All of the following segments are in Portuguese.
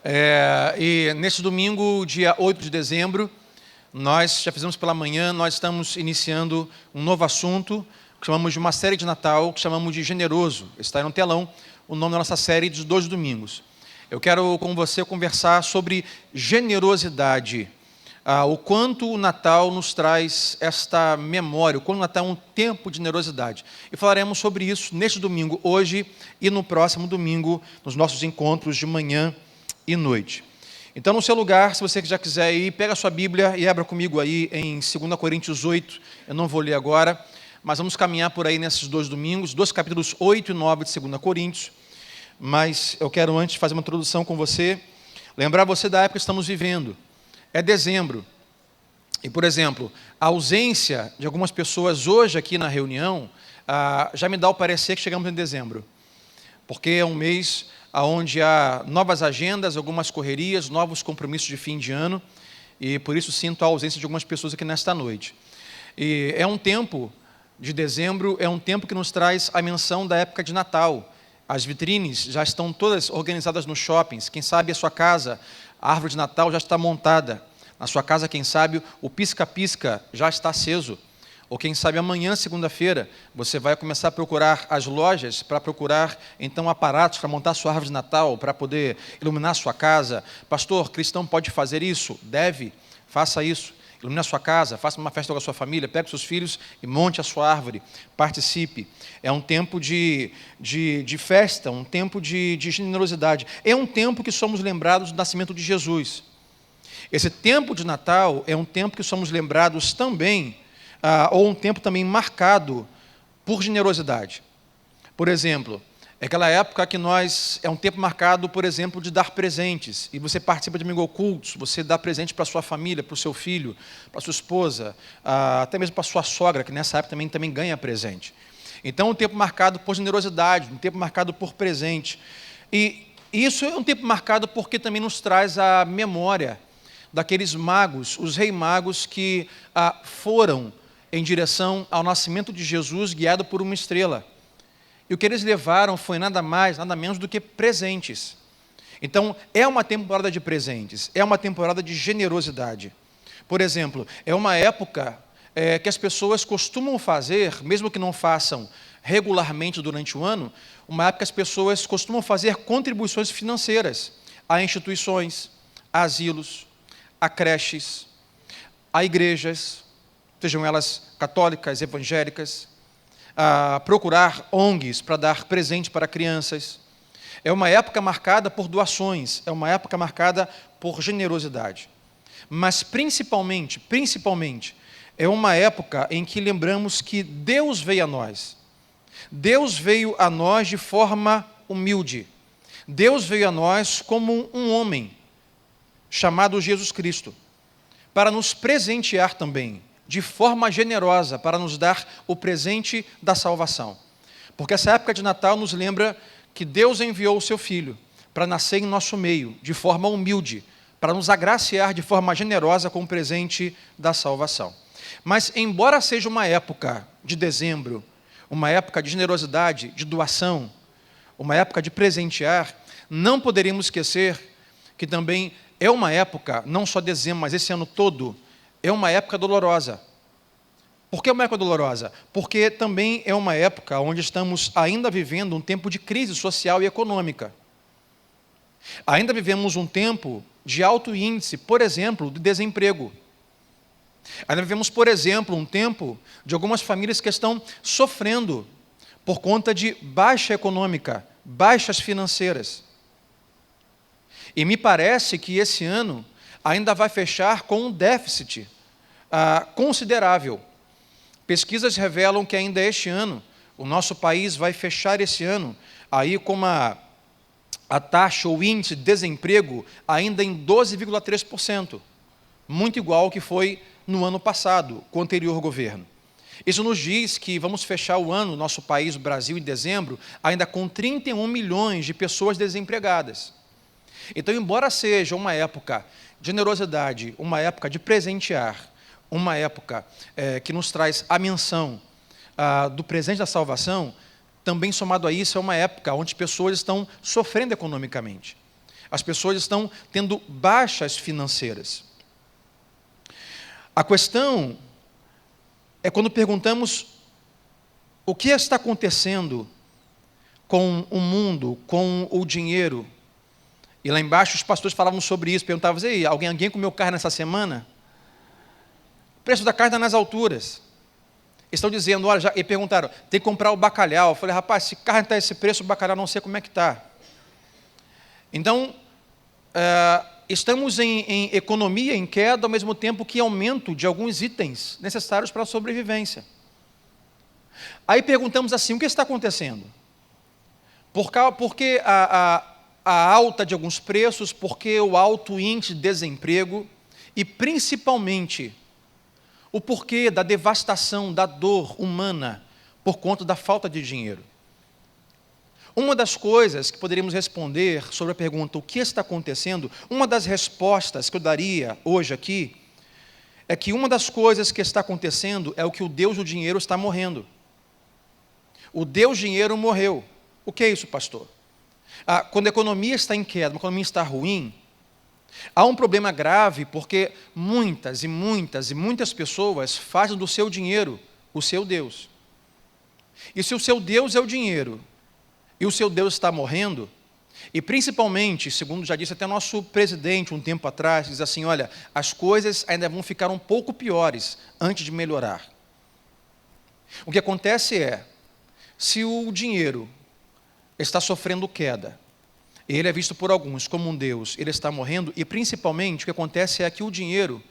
E nesse domingo, dia 8 de dezembro, nós já fizemos pela manhã, nós estamos iniciando um novo assunto, que chamamos de uma série de Natal, que chamamos de Generoso. Está aí no telão o nome da nossa série dos 2 domingos. Eu quero com você conversar sobre generosidade. O quanto o Natal nos traz esta memória, o quanto o Natal é um tempo de generosidade. E falaremos sobre isso neste domingo, hoje e no próximo domingo, nos nossos encontros de manhã e noite. Então, no seu lugar, se você já quiser ir, pega a sua Bíblia e abra comigo aí em 2 Coríntios 8. Eu não vou ler agora, mas vamos caminhar por aí nesses 2 domingos, 2 capítulos 8 e 9 de 2 Coríntios. Mas eu quero antes fazer uma introdução com você, lembrar você da época que estamos vivendo. É dezembro. E, por exemplo, a ausência de algumas pessoas hoje aqui na reunião já me dá o parecer que chegamos em dezembro. Porque é um mês onde há novas agendas, algumas correrias, novos compromissos de fim de ano. E por isso sinto a ausência de algumas pessoas aqui nesta noite. E é um tempo de dezembro, é um tempo que nos traz a menção da época de Natal. As vitrines já estão todas organizadas nos shoppings. Quem sabe a sua casa, a árvore de Natal já está montada. Na sua casa, quem sabe, o pisca-pisca já está aceso. Ou quem sabe amanhã, segunda-feira, você vai começar a procurar as lojas para procurar, então, aparatos para montar sua árvore de Natal, para poder iluminar sua casa. Pastor, cristão pode fazer isso? Deve, faça isso. Ilumine a sua casa, faça uma festa com a sua família, pegue seus filhos e monte a sua árvore, participe. É um tempo de festa, um tempo de generosidade. É um tempo que somos lembrados do nascimento de Jesus. Esse tempo de Natal é um tempo que somos lembrados também, ou um tempo também marcado por generosidade. Por exemplo, é aquela época que é um tempo marcado, por exemplo, de dar presentes. E você participa de domingo ocultos, você dá presente para a sua família, para o seu filho, para a sua esposa, até mesmo para a sua sogra, que nessa época também ganha presente. Então, um tempo marcado por generosidade, um tempo marcado por presente. E isso é um tempo marcado porque também nos traz a memória daqueles magos, os reis magos que foram em direção ao nascimento de Jesus, guiado por uma estrela. E o que eles levaram foi nada mais, nada menos do que presentes. Então, é uma temporada de presentes, é uma temporada de generosidade. Por exemplo, é uma época que as pessoas costumam fazer, mesmo que não façam regularmente durante o ano, uma época que as pessoas costumam fazer contribuições financeiras a instituições, a asilos, a creches, a igrejas, sejam elas católicas, evangélicas, a procurar ONGs para dar presente para crianças. É uma época marcada por doações, é uma época marcada por generosidade. Mas principalmente, é uma época em que lembramos que Deus veio a nós. Deus veio a nós de forma humilde. Deus veio a nós como um homem, chamado Jesus Cristo, para nos presentear também, de forma generosa, para nos dar o presente da salvação. Porque essa época de Natal nos lembra que Deus enviou o seu Filho para nascer em nosso meio, de forma humilde, para nos agraciar de forma generosa com o presente da salvação. Mas, embora seja uma época de dezembro, uma época de generosidade, de doação, uma época de presentear, não poderíamos esquecer que também é uma época, não só dezembro, mas esse ano todo, é uma época dolorosa. Por que uma época dolorosa? Porque também é uma época onde estamos ainda vivendo um tempo de crise social e econômica. Ainda vivemos um tempo de alto índice, por exemplo, de desemprego. Ainda vivemos, por exemplo, um tempo de algumas famílias que estão sofrendo por conta de baixa econômica, baixas financeiras. E me parece que esse ano ainda vai fechar com um déficit considerável. Pesquisas revelam que ainda este ano, o nosso país vai fechar esse ano aí com a taxa ou índice de desemprego ainda em 12,3%, muito igual ao que foi no ano passado, com o anterior governo. Isso nos diz que vamos fechar o ano, nosso país, o Brasil, em dezembro, ainda com 31 milhões de pessoas desempregadas. Então, embora seja uma época de generosidade, uma época de presentear, uma época que nos traz a menção do presente da salvação, também somado a isso é uma época onde pessoas estão sofrendo economicamente. As pessoas estão tendo baixas financeiras. A questão é quando perguntamos o que está acontecendo com o mundo, com o dinheiro. E lá embaixo os pastores falavam sobre isso, perguntavam, ei, alguém comeu carne nessa semana? O preço da carne está nas alturas. Estão dizendo, olha, e perguntaram, tem que comprar o bacalhau. Eu falei, rapaz, se carne está esse preço, o bacalhau não sei como é que está. Então, estamos em economia em queda, ao mesmo tempo que aumento de alguns itens necessários para a sobrevivência. Aí perguntamos assim, o que está acontecendo? Por que a alta de alguns preços, por que o alto índice de desemprego e, principalmente, o porquê da devastação, da dor humana por conta da falta de dinheiro. Uma das coisas que poderíamos responder sobre a pergunta o que está acontecendo, uma das respostas que eu daria hoje aqui, é que uma das coisas que está acontecendo é o que o Deus do dinheiro está morrendo. O Deus dinheiro morreu. O que é isso, pastor? Quando a economia está em queda, a economia está ruim, há um problema grave porque muitas pessoas fazem do seu dinheiro o seu Deus. E se o seu Deus é o dinheiro, e o seu Deus está morrendo, e principalmente, segundo já disse até nosso presidente um tempo atrás, diz assim, olha, as coisas ainda vão ficar um pouco piores antes de melhorar. O que acontece é, se o dinheiro está sofrendo queda, ele é visto por alguns como um Deus, ele está morrendo, e principalmente o que acontece é que o dinheiro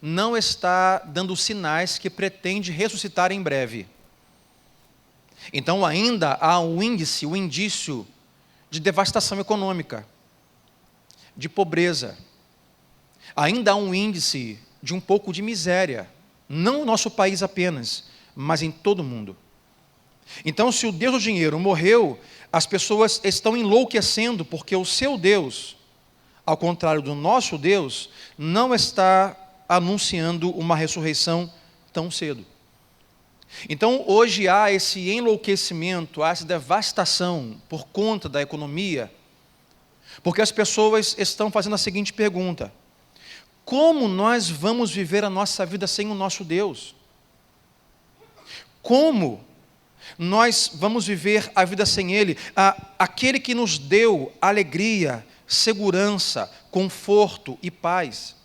não está dando sinais que pretende ressuscitar em breve. Então ainda há um indício de devastação econômica, de pobreza. Ainda há um índice de um pouco de miséria, não no nosso país apenas, mas em todo o mundo. Então, se o Deus do dinheiro morreu, as pessoas estão enlouquecendo, porque o seu Deus, ao contrário do nosso Deus, não está anunciando uma ressurreição tão cedo. Então, hoje há esse enlouquecimento, há essa devastação por conta da economia, porque as pessoas estão fazendo a seguinte pergunta: como nós vamos viver a nossa vida sem o nosso Deus? Como nós vamos viver a vida sem Ele? Aquele que nos deu alegria, segurança, conforto e paz.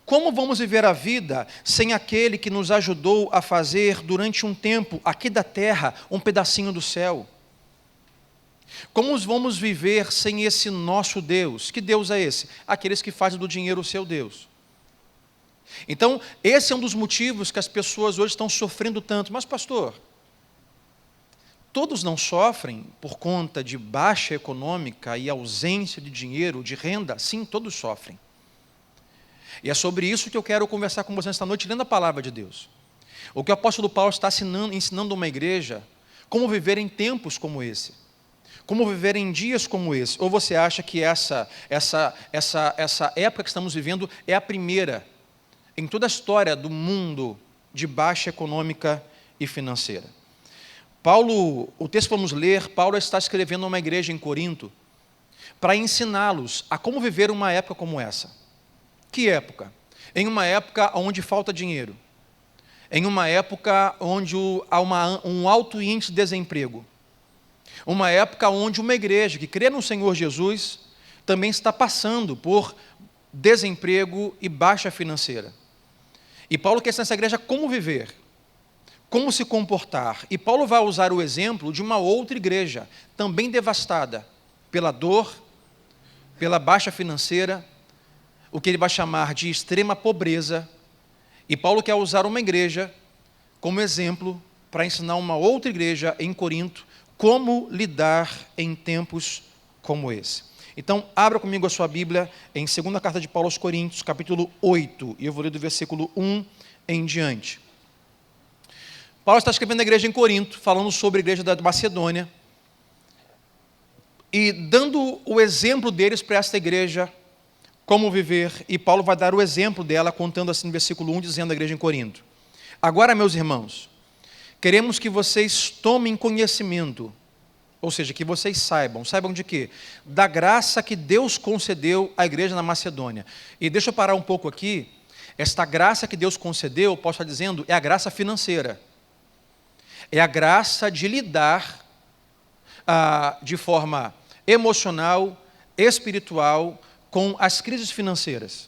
Como vamos viver a vida sem aquele que nos ajudou a fazer durante um tempo, aqui da terra, um pedacinho do céu? Como vamos viver sem esse nosso Deus? Que Deus é esse? Aqueles que fazem do dinheiro o seu Deus. Então, esse é um dos motivos que as pessoas hoje estão sofrendo tanto. Mas, pastor, todos não sofrem por conta de baixa econômica e ausência de dinheiro, de renda? Sim, todos sofrem. E é sobre isso que eu quero conversar com vocês esta noite, lendo a palavra de Deus. O que o apóstolo Paulo está ensinando uma igreja, como viver em tempos como esse. Como viver em dias como esse. Ou você acha que essa época que estamos vivendo é a primeira em toda a história do mundo de baixa econômica e financeira? Paulo, o texto que vamos ler, Paulo está escrevendo a uma igreja em Corinto para ensiná-los a como viver uma época como essa. Que época? Em uma época onde falta dinheiro. Em uma época onde há um alto índice de desemprego. Uma época onde uma igreja que crê no Senhor Jesus também está passando por desemprego e baixa financeira. E Paulo quer ensinar essa igreja como viver, como se comportar. E Paulo vai usar o exemplo de uma outra igreja, também devastada pela dor, pela baixa financeira, o que ele vai chamar de extrema pobreza. E Paulo quer usar uma igreja como exemplo para ensinar uma outra igreja em Corinto como lidar em tempos como esse. Então, abra comigo a sua Bíblia em 2ª carta de Paulo aos Coríntios, capítulo 8, e eu vou ler do versículo 1 em diante. Paulo está escrevendo a igreja em Corinto, falando sobre a igreja da Macedônia, e dando o exemplo deles para esta igreja, como viver, e Paulo vai dar o exemplo dela, contando assim no versículo 1, dizendo à igreja em Corinto: agora, meus irmãos, queremos que vocês tomem conhecimento Ou seja, que vocês saibam de quê? Da graça que Deus concedeu à igreja na Macedônia. E deixa eu parar um pouco aqui. Esta graça que Deus concedeu, posso estar dizendo, é a graça financeira. É a graça de lidar de forma emocional, espiritual, com as crises financeiras.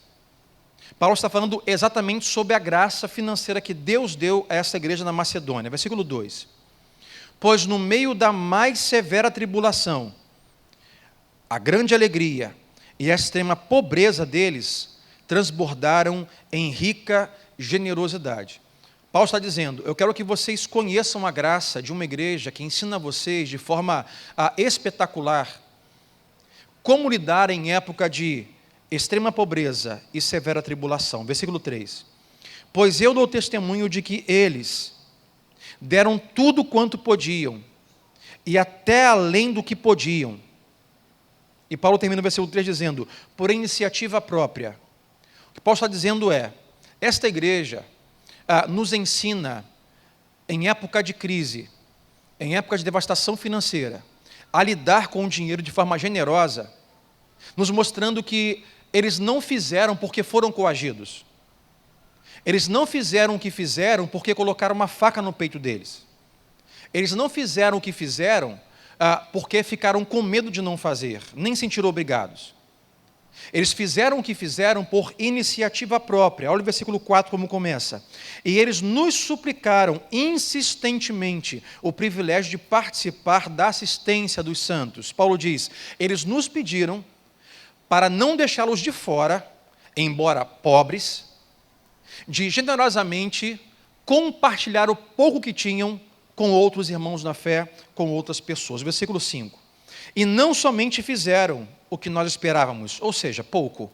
Paulo está falando exatamente sobre a graça financeira que Deus deu a essa igreja na Macedônia. Versículo 2. Pois no meio da mais severa tribulação, a grande alegria e a extrema pobreza deles transbordaram em rica generosidade. Paulo está dizendo, eu quero que vocês conheçam a graça de uma igreja que ensina a vocês de forma espetacular como lidar em época de extrema pobreza e severa tribulação. Versículo 3. Pois eu dou testemunho de que eles deram tudo quanto podiam, e até além do que podiam. E Paulo termina o versículo 3 dizendo, por iniciativa própria. O que Paulo está dizendo é, esta igreja nos ensina, em época de crise, em época de devastação financeira, a lidar com o dinheiro de forma generosa, nos mostrando que eles não fizeram porque foram coagidos. Eles não fizeram o que fizeram porque colocaram uma faca no peito deles. Eles não fizeram o que fizeram porque ficaram com medo de não fazer, nem sentiram obrigados. Eles fizeram o que fizeram por iniciativa própria. Olha o versículo 4 como começa. E eles nos suplicaram insistentemente o privilégio de participar da assistência dos santos. Paulo diz, eles nos pediram para não deixá-los de fora, embora pobres, de generosamente compartilhar o pouco que tinham com outros irmãos na fé, com outras pessoas. Versículo 5. E não somente fizeram o que nós esperávamos, ou seja, pouco,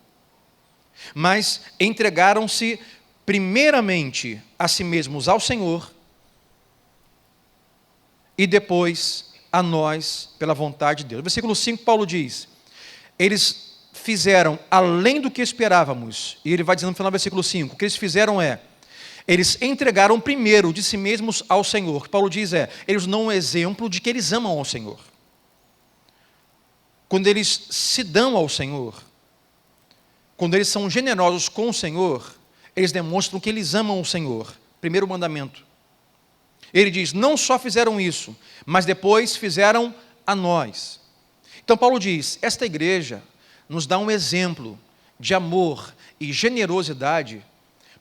mas entregaram-se primeiramente a si mesmos ao Senhor e depois a nós pela vontade de Deus. Versículo 5, Paulo diz, eles fizeram além do que esperávamos, e ele vai dizendo no final do versículo 5, o que eles fizeram eles entregaram primeiro de si mesmos ao Senhor. O que Paulo diz eles dão um exemplo de que eles amam ao Senhor. Quando eles se dão ao Senhor, quando eles são generosos com o Senhor, eles demonstram que eles amam o Senhor. Primeiro mandamento. Ele diz, não só fizeram isso, mas depois fizeram a nós. Então Paulo diz, esta igreja nos dá um exemplo de amor e generosidade,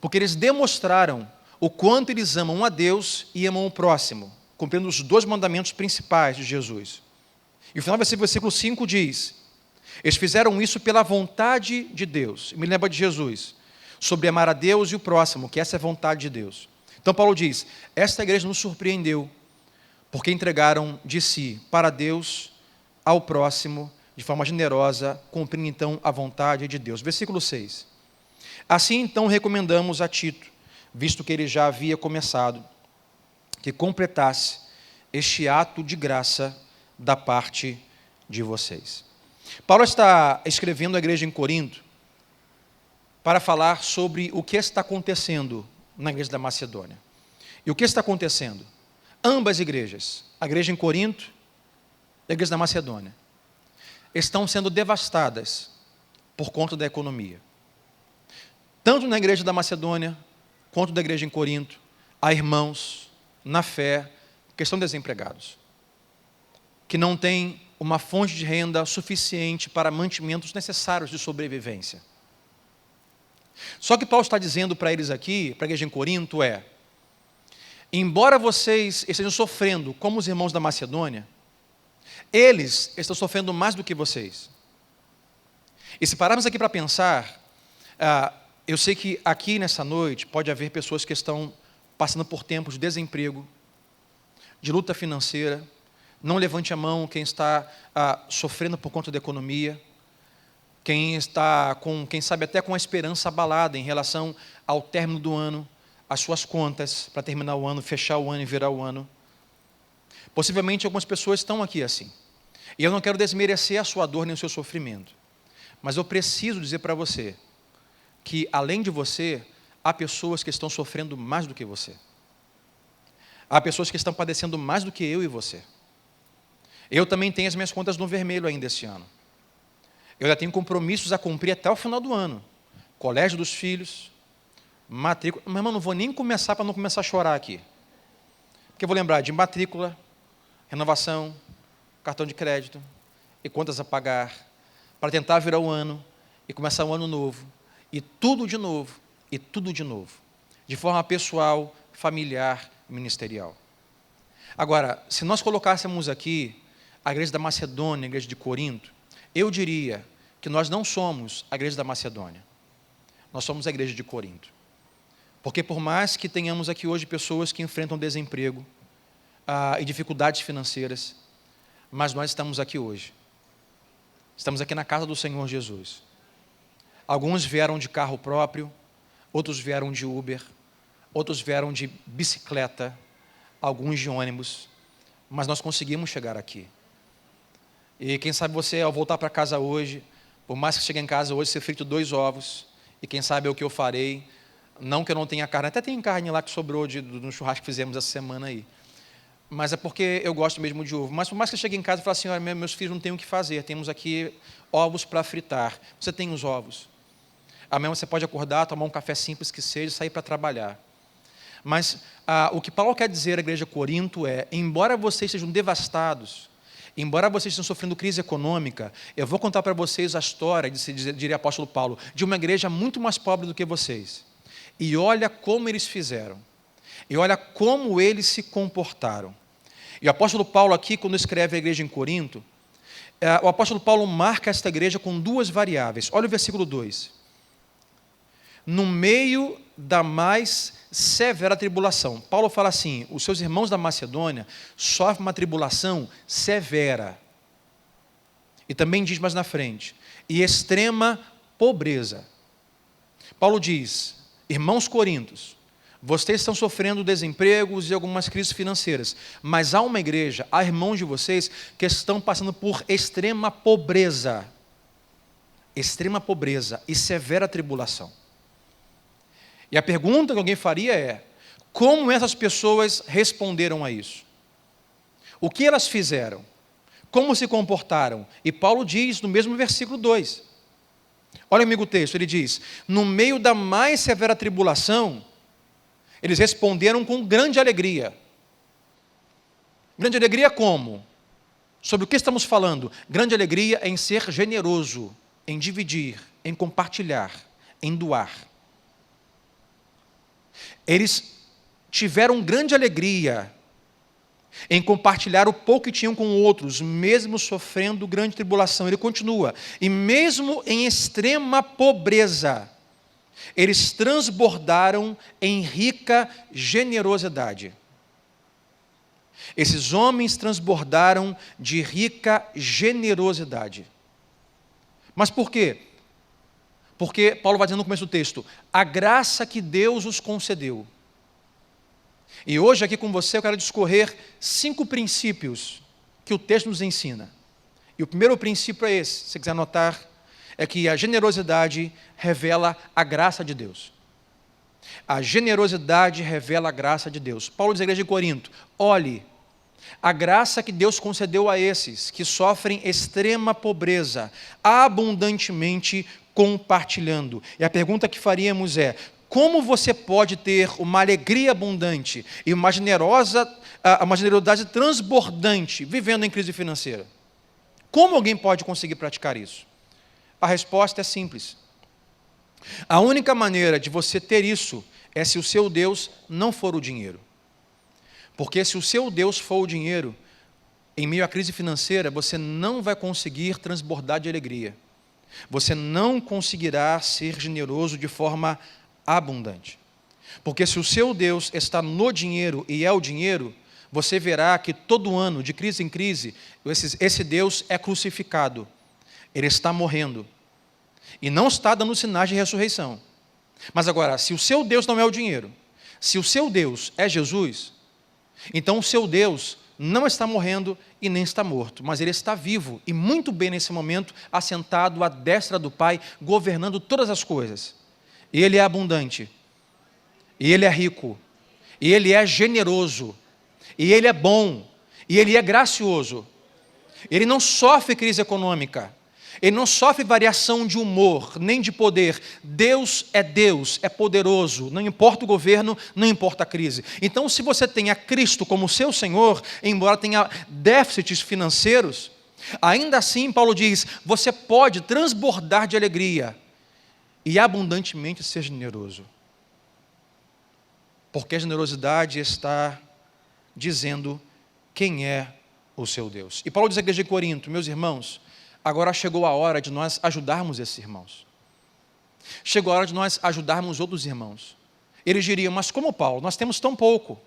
porque eles demonstraram o quanto eles amam a Deus e amam o próximo, cumprindo os dois mandamentos principais de Jesus. E o final desse versículo 5 diz, eles fizeram isso pela vontade de Deus. Me lembra de Jesus, sobre amar a Deus e o próximo, que essa é a vontade de Deus. Então Paulo diz, esta igreja nos surpreendeu, porque entregaram de si para Deus, ao próximo, de forma generosa, cumprindo então a vontade de Deus. Versículo 6. Assim então recomendamos a Tito, visto que ele já havia começado, que completasse este ato de graça da parte de vocês. Paulo está escrevendo à igreja em Corinto para falar sobre o que está acontecendo na igreja da Macedônia. E o que está acontecendo? Ambas igrejas, a igreja em Corinto e a igreja da Macedônia, estão sendo devastadas por conta da economia. Tanto na igreja da Macedônia, quanto da igreja em Corinto, há irmãos na fé que estão desempregados, que não têm uma fonte de renda suficiente para mantimentos necessários de sobrevivência. Só que Paulo está dizendo para eles aqui, para a igreja em Corinto, embora vocês estejam sofrendo como os irmãos da Macedônia, eles estão sofrendo mais do que vocês. E se pararmos aqui para pensar, eu sei que aqui nessa noite pode haver pessoas que estão passando por tempos de desemprego, de luta financeira. Não levante a mão quem está sofrendo por conta da economia, quem está quem sabe até com a esperança abalada em relação ao término do ano, as suas contas para terminar o ano, fechar o ano e virar o ano. Possivelmente algumas pessoas estão aqui assim. E eu não quero desmerecer a sua dor nem o seu sofrimento, mas eu preciso dizer para você que, além de você, há pessoas que estão sofrendo mais do que você. Há pessoas que estão padecendo mais do que eu e você. Eu também tenho as minhas contas no vermelho ainda esse ano. Eu já tenho compromissos a cumprir até o final do ano. Colégio dos filhos, matrícula. Mas, irmão, não vou nem começar para não começar a chorar aqui. Porque eu vou lembrar de matrícula, renovação, cartão de crédito e contas a pagar, para tentar virar o ano e começar um ano novo. E tudo de novo, e tudo de novo. De forma pessoal, familiar, ministerial. Agora, se nós colocássemos aqui a igreja da Macedônia, a igreja de Corinto, eu diria que nós não somos a igreja da Macedônia. Nós somos a igreja de Corinto. Porque por mais que tenhamos aqui hoje pessoas que enfrentam desemprego e dificuldades financeiras, mas nós estamos aqui hoje. Estamos aqui na casa do Senhor Jesus. Alguns vieram de carro próprio, outros vieram de Uber, outros vieram de bicicleta, alguns de ônibus, mas nós conseguimos chegar aqui. E quem sabe você, ao voltar para casa hoje, por mais que chegue em casa hoje, ser frito 2 ovos, e quem sabe é o que eu farei, não que eu não tenha carne, até tem carne lá que sobrou no churrasco que fizemos essa semana aí, mas é porque eu gosto mesmo de ovo. Mas por mais que eu chegue em casa e fale assim, olha, meus filhos não têm o que fazer, temos aqui ovos para fritar, você tem os ovos. Amanhã você pode acordar, tomar um café simples que seja e sair para trabalhar. Mas o que Paulo quer dizer à igreja de Corinto é, embora vocês sejam devastados, embora vocês estejam sofrendo crise econômica, eu vou contar para vocês a história, diria o apóstolo Paulo, de uma igreja muito mais pobre do que vocês. E olha como eles fizeram. E olha como eles se comportaram. E o apóstolo Paulo aqui, quando escreve a igreja em Corinto, o apóstolo Paulo marca esta igreja com 2 variáveis. Olha o versículo 2. No meio da mais severa tribulação. Paulo fala assim, os seus irmãos da Macedônia sofrem uma tribulação severa. E também diz mais na frente, e extrema pobreza. Paulo diz, irmãos corintos, vocês estão sofrendo desempregos e algumas crises financeiras, mas há uma igreja, há irmãos de vocês que estão passando por extrema pobreza e severa tribulação. E a pergunta que alguém faria é, como essas pessoas responderam a isso? O que elas fizeram? Como se comportaram? E Paulo diz no mesmo versículo 2. Olha comigo o texto, ele diz, no meio da mais severa tribulação, eles responderam com grande alegria. Grande alegria como? Sobre o que estamos falando? Grande alegria em ser generoso, em dividir, em compartilhar, em doar. Eles tiveram grande alegria em compartilhar o pouco que tinham com outros, mesmo sofrendo grande tribulação. Ele continua, e mesmo em extrema pobreza, eles transbordaram em rica generosidade. Esses homens transbordaram de rica generosidade. Mas por quê? Porque Paulo vai dizendo no começo do texto, a graça que Deus os concedeu. E hoje aqui com você eu quero discorrer 5 princípios que o texto nos ensina. E o primeiro princípio é esse, se você quiser anotar, é que a generosidade revela a graça de Deus. A generosidade revela a graça de Deus. Paulo diz à igreja de Corinto, olhe, a graça que Deus concedeu a esses que sofrem extrema pobreza, abundantemente compartilhando. E a pergunta que faríamos é, como você pode ter uma alegria abundante e uma generosidade transbordante vivendo em crise financeira? Como alguém pode conseguir praticar isso? A resposta é simples. A única maneira de você ter isso é se o seu Deus não for o dinheiro. Porque se o seu Deus for o dinheiro, em meio à crise financeira, você não vai conseguir transbordar de alegria. Você não conseguirá ser generoso de forma abundante. Porque se o seu Deus está no dinheiro e é o dinheiro, você verá que todo ano, de crise em crise, esse Deus é crucificado. Ele está morrendo. E não está dando sinais de ressurreição. Mas agora, se o seu Deus não é o dinheiro, se o seu Deus é Jesus, então o seu Deus não está morrendo e nem está morto, mas ele está vivo e muito bem nesse momento, assentado à destra do Pai, governando todas as coisas. E ele é abundante, e ele é rico, e ele é generoso, e ele é bom, e ele é gracioso. Ele não sofre crise econômica. Ele não sofre variação de humor, nem de poder. Deus, é poderoso. Não importa o governo, não importa a crise. Então, se você tem a Cristo como seu Senhor, embora tenha déficits financeiros, ainda assim, Paulo diz, você pode transbordar de alegria e abundantemente ser generoso. Porque a generosidade está dizendo quem é o seu Deus. E Paulo diz à igreja de Corinto, meus irmãos, agora chegou a hora de nós ajudarmos esses irmãos. Chegou a hora de nós ajudarmos outros irmãos. Eles diriam, mas como Paulo? Nós temos tão pouco.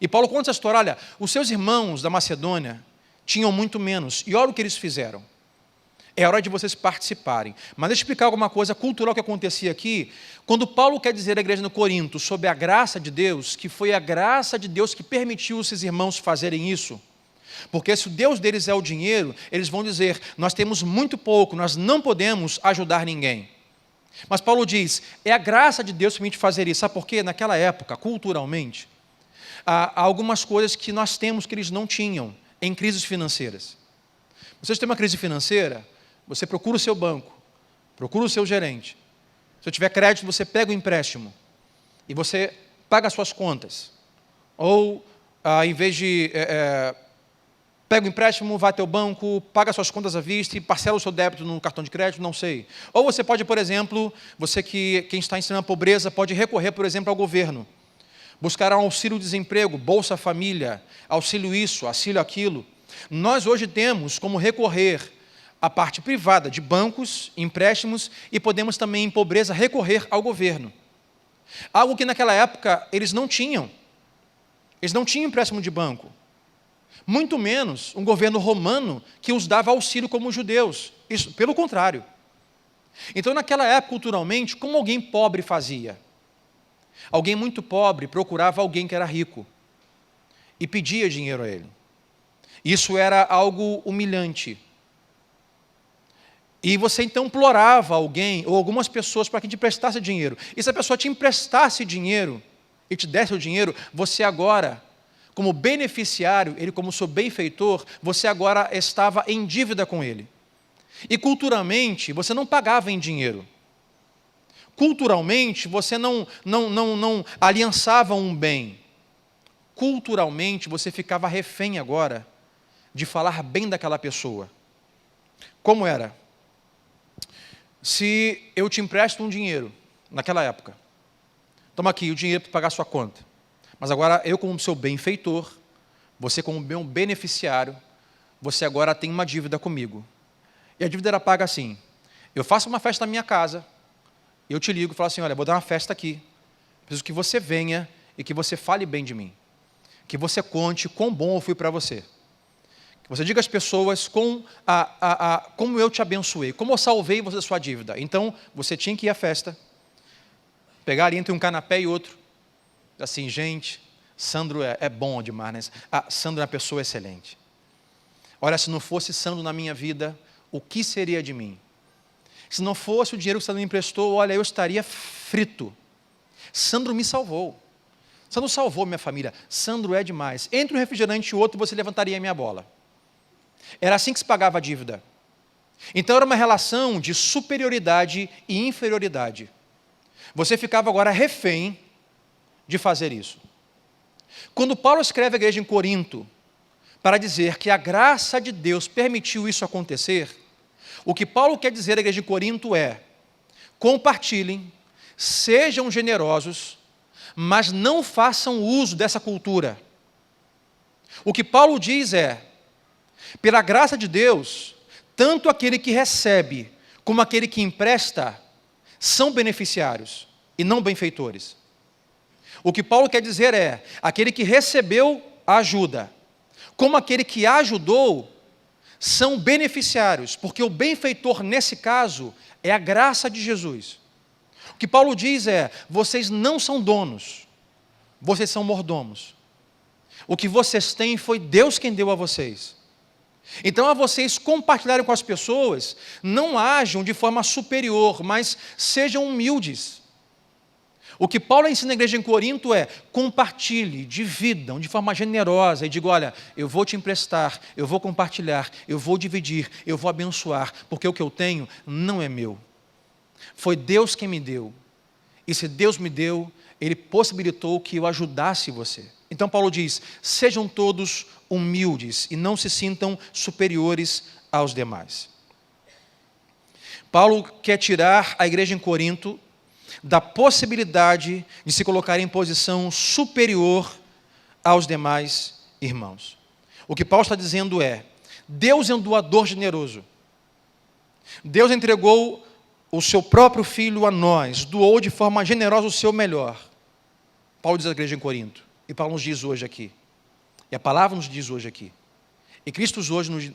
E Paulo conta essa história, olha, os seus irmãos da Macedônia tinham muito menos. E olha o que eles fizeram. É hora de vocês participarem. Mas deixa eu explicar alguma coisa cultural que acontecia aqui. Quando Paulo quer dizer à igreja no Corinto sobre a graça de Deus, que foi a graça de Deus que permitiu esses irmãos fazerem isso, porque se o Deus deles é o dinheiro, eles vão dizer, nós temos muito pouco, nós não podemos ajudar ninguém. Mas Paulo diz, é a graça de Deus que permite fazer isso. Sabe por quê? Naquela época, culturalmente, há algumas coisas que nós temos que eles não tinham em crises financeiras. Vocês têm uma crise financeira, você procura o seu banco, procura o seu gerente. Se tiver crédito, você pega o empréstimo e você paga as suas contas. Ou, em vez de... pega o empréstimo, vai até o banco, paga suas contas à vista e parcela o seu débito no cartão de crédito, não sei. Ou você pode, por exemplo, quem está ensinando a pobreza, pode recorrer, por exemplo, ao governo. Buscar um auxílio-desemprego, Bolsa Família, auxílio isso, auxílio aquilo. Nós hoje temos como recorrer à parte privada de bancos, empréstimos, e podemos também, em pobreza, recorrer ao governo. Algo que naquela época eles não tinham. Eles não tinham empréstimo de banco. Muito menos um governo romano que os dava auxílio como os judeus. Isso, pelo contrário. Então, naquela época, culturalmente, como alguém pobre fazia? Alguém muito pobre procurava alguém que era rico e pedia dinheiro a ele. Isso era algo humilhante. E você então implorava alguém ou algumas pessoas para que te prestasse dinheiro. E se a pessoa te emprestasse dinheiro e te desse o dinheiro, você agora, como beneficiário, ele como seu benfeitor, você agora estava em dívida com ele. E culturalmente, você não pagava em dinheiro. Culturalmente, você não aliançava um bem. Culturalmente, você ficava refém agora de falar bem daquela pessoa. Como era? Se eu te empresto um dinheiro, naquela época, toma aqui o dinheiro para pagar a sua conta. Mas agora, eu como seu benfeitor, você como meu beneficiário, você agora tem uma dívida comigo. E a dívida era paga assim. Eu faço uma festa na minha casa, eu te ligo e falo assim, olha, vou dar uma festa aqui. Preciso que você venha e que você fale bem de mim. Que você conte quão bom eu fui para você. Que você diga às pessoas como eu te abençoei, como eu salvei você da sua dívida. Então, você tinha que ir à festa, pegar ali entre um canapé e outro, assim, gente, Sandro é bom demais, né? Sandro é uma pessoa excelente. Olha, se não fosse Sandro na minha vida, o que seria de mim? Se não fosse o dinheiro que Sandro me emprestou, olha, eu estaria frito. Sandro me salvou. Sandro salvou minha família. Sandro é demais. Entre um refrigerante e outro, você levantaria a minha bola. Era assim que se pagava a dívida. Então era uma relação de superioridade e inferioridade. Você ficava agora refém de fazer isso. Quando Paulo escreve à igreja em Corinto, para dizer que a graça de Deus permitiu isso acontecer, o que Paulo quer dizer à igreja de Corinto é, compartilhem, sejam generosos, mas não façam uso dessa cultura. O que Paulo diz é, pela graça de Deus, tanto aquele que recebe como aquele que empresta são beneficiários e não benfeitores. O que Paulo quer dizer é, aquele que recebeu a ajuda, como aquele que ajudou, são beneficiários, porque o benfeitor nesse caso é a graça de Jesus. O que Paulo diz é, vocês não são donos, vocês são mordomos. O que vocês têm foi Deus quem deu a vocês. Então, a vocês compartilharem com as pessoas, não ajam de forma superior, mas sejam humildes. O que Paulo ensina na igreja em Corinto é: compartilhe, dividam de forma generosa e diga: olha, eu vou te emprestar, eu vou compartilhar, eu vou dividir, eu vou abençoar, porque o que eu tenho não é meu. Foi Deus quem me deu. E se Deus me deu, Ele possibilitou que eu ajudasse você. Então Paulo diz: sejam todos humildes e não se sintam superiores aos demais. Paulo quer tirar a igreja em Corinto da possibilidade de se colocar em posição superior aos demais irmãos. O que Paulo está dizendo é: Deus é um doador generoso. Deus entregou o seu próprio Filho a nós, doou de forma generosa o seu melhor. Paulo diz à igreja em Corinto, e Paulo nos diz hoje aqui, e a palavra nos diz hoje aqui, e Cristo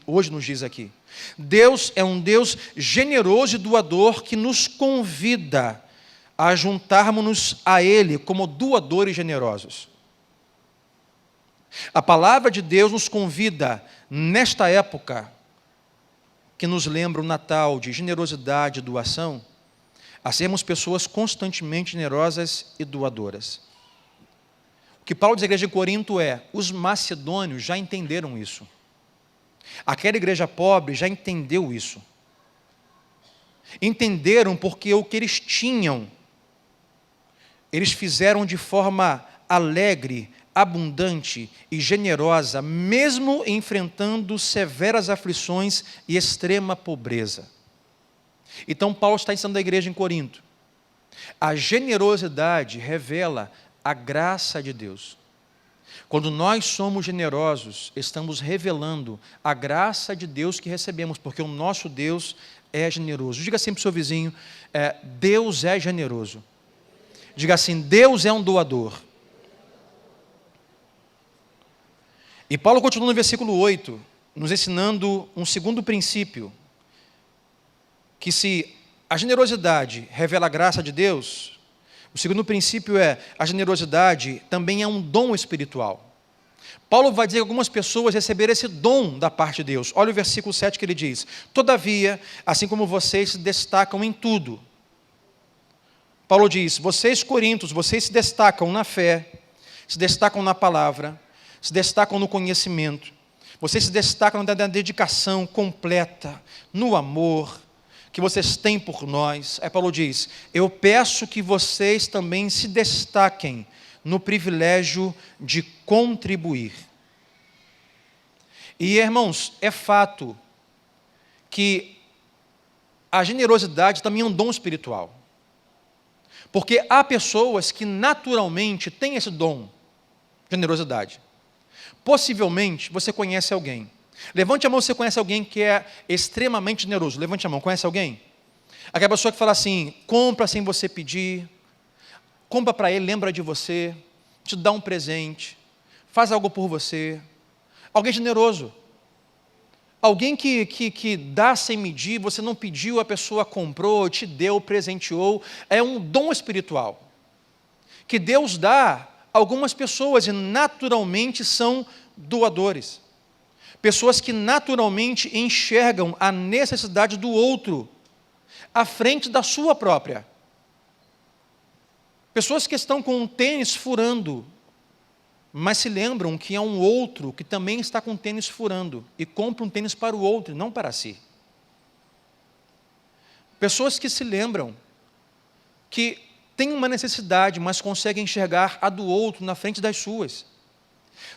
hoje nos diz aqui: Deus é um Deus generoso e doador que nos convida a juntarmos-nos a Ele como doadores generosos. A palavra de Deus nos convida, nesta época, que nos lembra o Natal de generosidade e doação, a sermos pessoas constantemente generosas e doadoras. O que Paulo diz à igreja de Corinto é: os macedônios já entenderam isso. Aquela igreja pobre já entendeu isso. Entenderam porque o que eles tinham, eles fizeram de forma alegre, abundante e generosa, mesmo enfrentando severas aflições e extrema pobreza. Então Paulo está ensinando à igreja em Corinto: a generosidade revela a graça de Deus. Quando nós somos generosos, estamos revelando a graça de Deus que recebemos, porque o nosso Deus é generoso. Diga sempre para o seu vizinho: Deus é generoso. Diga assim: Deus é um doador. E Paulo continua no versículo 8, nos ensinando um segundo princípio, que se a generosidade revela a graça de Deus, o segundo princípio é: a generosidade também é um dom espiritual. Paulo vai dizer que algumas pessoas receberam esse dom da parte de Deus. Olha o versículo 7 que ele diz: todavia, assim como vocês se destacam em tudo. Paulo diz: vocês, coríntios, vocês se destacam na fé, se destacam na palavra, se destacam no conhecimento, vocês se destacam na dedicação completa, no amor que vocês têm por nós. Aí Paulo diz: eu peço que vocês também se destaquem no privilégio de contribuir. E, irmãos, é fato que a generosidade também é um dom espiritual. Porque há pessoas que naturalmente têm esse dom, generosidade. Possivelmente você conhece alguém. Levante a mão se você conhece alguém que é extremamente generoso. Levante a mão, conhece alguém? Aquela pessoa que fala assim: compra sem você pedir, compra para ele, lembra de você, te dá um presente, faz algo por você. Alguém generoso. Alguém que dá sem medir, você não pediu, a pessoa comprou, te deu, presenteou. É um dom espiritual que Deus dá a algumas pessoas e naturalmente são doadores. Pessoas que naturalmente enxergam a necessidade do outro à frente da sua própria. Pessoas que estão com um tênis furando, mas se lembram que há um outro que também está com um tênis furando e compra um tênis para o outro, não para si. Pessoas que se lembram que têm uma necessidade, mas conseguem enxergar a do outro na frente das suas.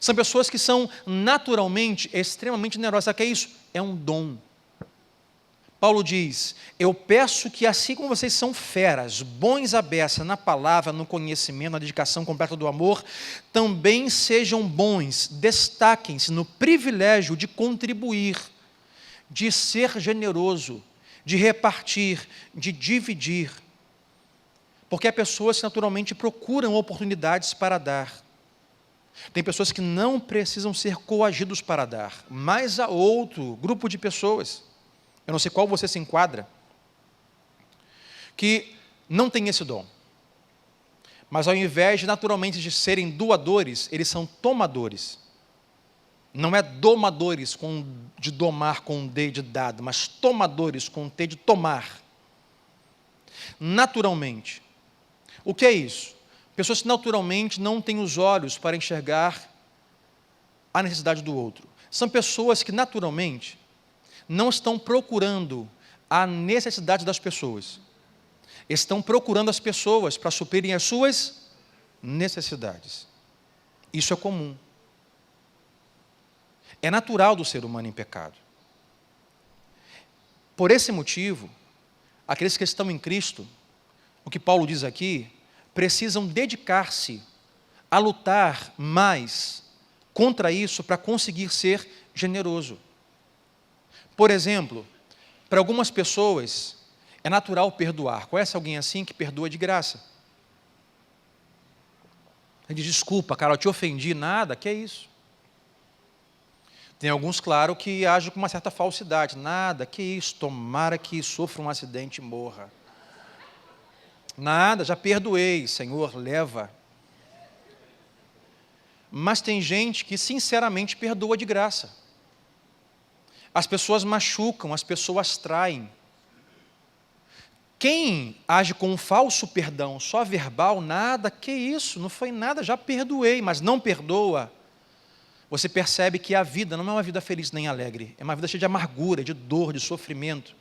São pessoas que são naturalmente extremamente generosas. Sabe o que é isso? É um dom. Paulo diz: eu peço que assim como vocês são feras, bons à beça na palavra, no conhecimento, na dedicação completa do amor, também sejam bons, destaquem-se no privilégio de contribuir, de ser generoso, de repartir, de dividir. Porque há pessoas que naturalmente procuram oportunidades para dar. Tem pessoas que não precisam ser coagidos para dar, mas há outro grupo de pessoas, eu não sei qual você se enquadra, que não tem esse dom. Mas ao invés de naturalmente de serem doadores, eles são tomadores. Não é domadores de domar com um D de dado, mas tomadores com um T de tomar. Naturalmente. O que é isso? Pessoas que naturalmente não têm os olhos para enxergar a necessidade do outro. São pessoas que naturalmente não estão procurando a necessidade das pessoas. Estão procurando as pessoas para suprirem as suas necessidades. Isso é comum. É natural do ser humano em pecado. Por esse motivo, aqueles que estão em Cristo, o que Paulo diz aqui, precisam dedicar-se a lutar mais contra isso para conseguir ser generoso. Por exemplo, para algumas pessoas é natural perdoar. Conhece alguém assim que perdoa de graça? Ele diz, desculpa, cara, eu te ofendi, nada, que é isso? Tem alguns, claro, que agem com uma certa falsidade, nada, que isso, tomara que sofra um acidente e morra. Nada, já perdoei, Senhor, leva. Mas tem gente que sinceramente perdoa de graça. As pessoas machucam, as pessoas traem. Quem age com um falso perdão, só verbal, nada, que isso, não foi nada, já perdoei, mas não perdoa. Você percebe que a vida não é uma vida feliz nem alegre, é uma vida cheia de amargura, de dor, de sofrimento.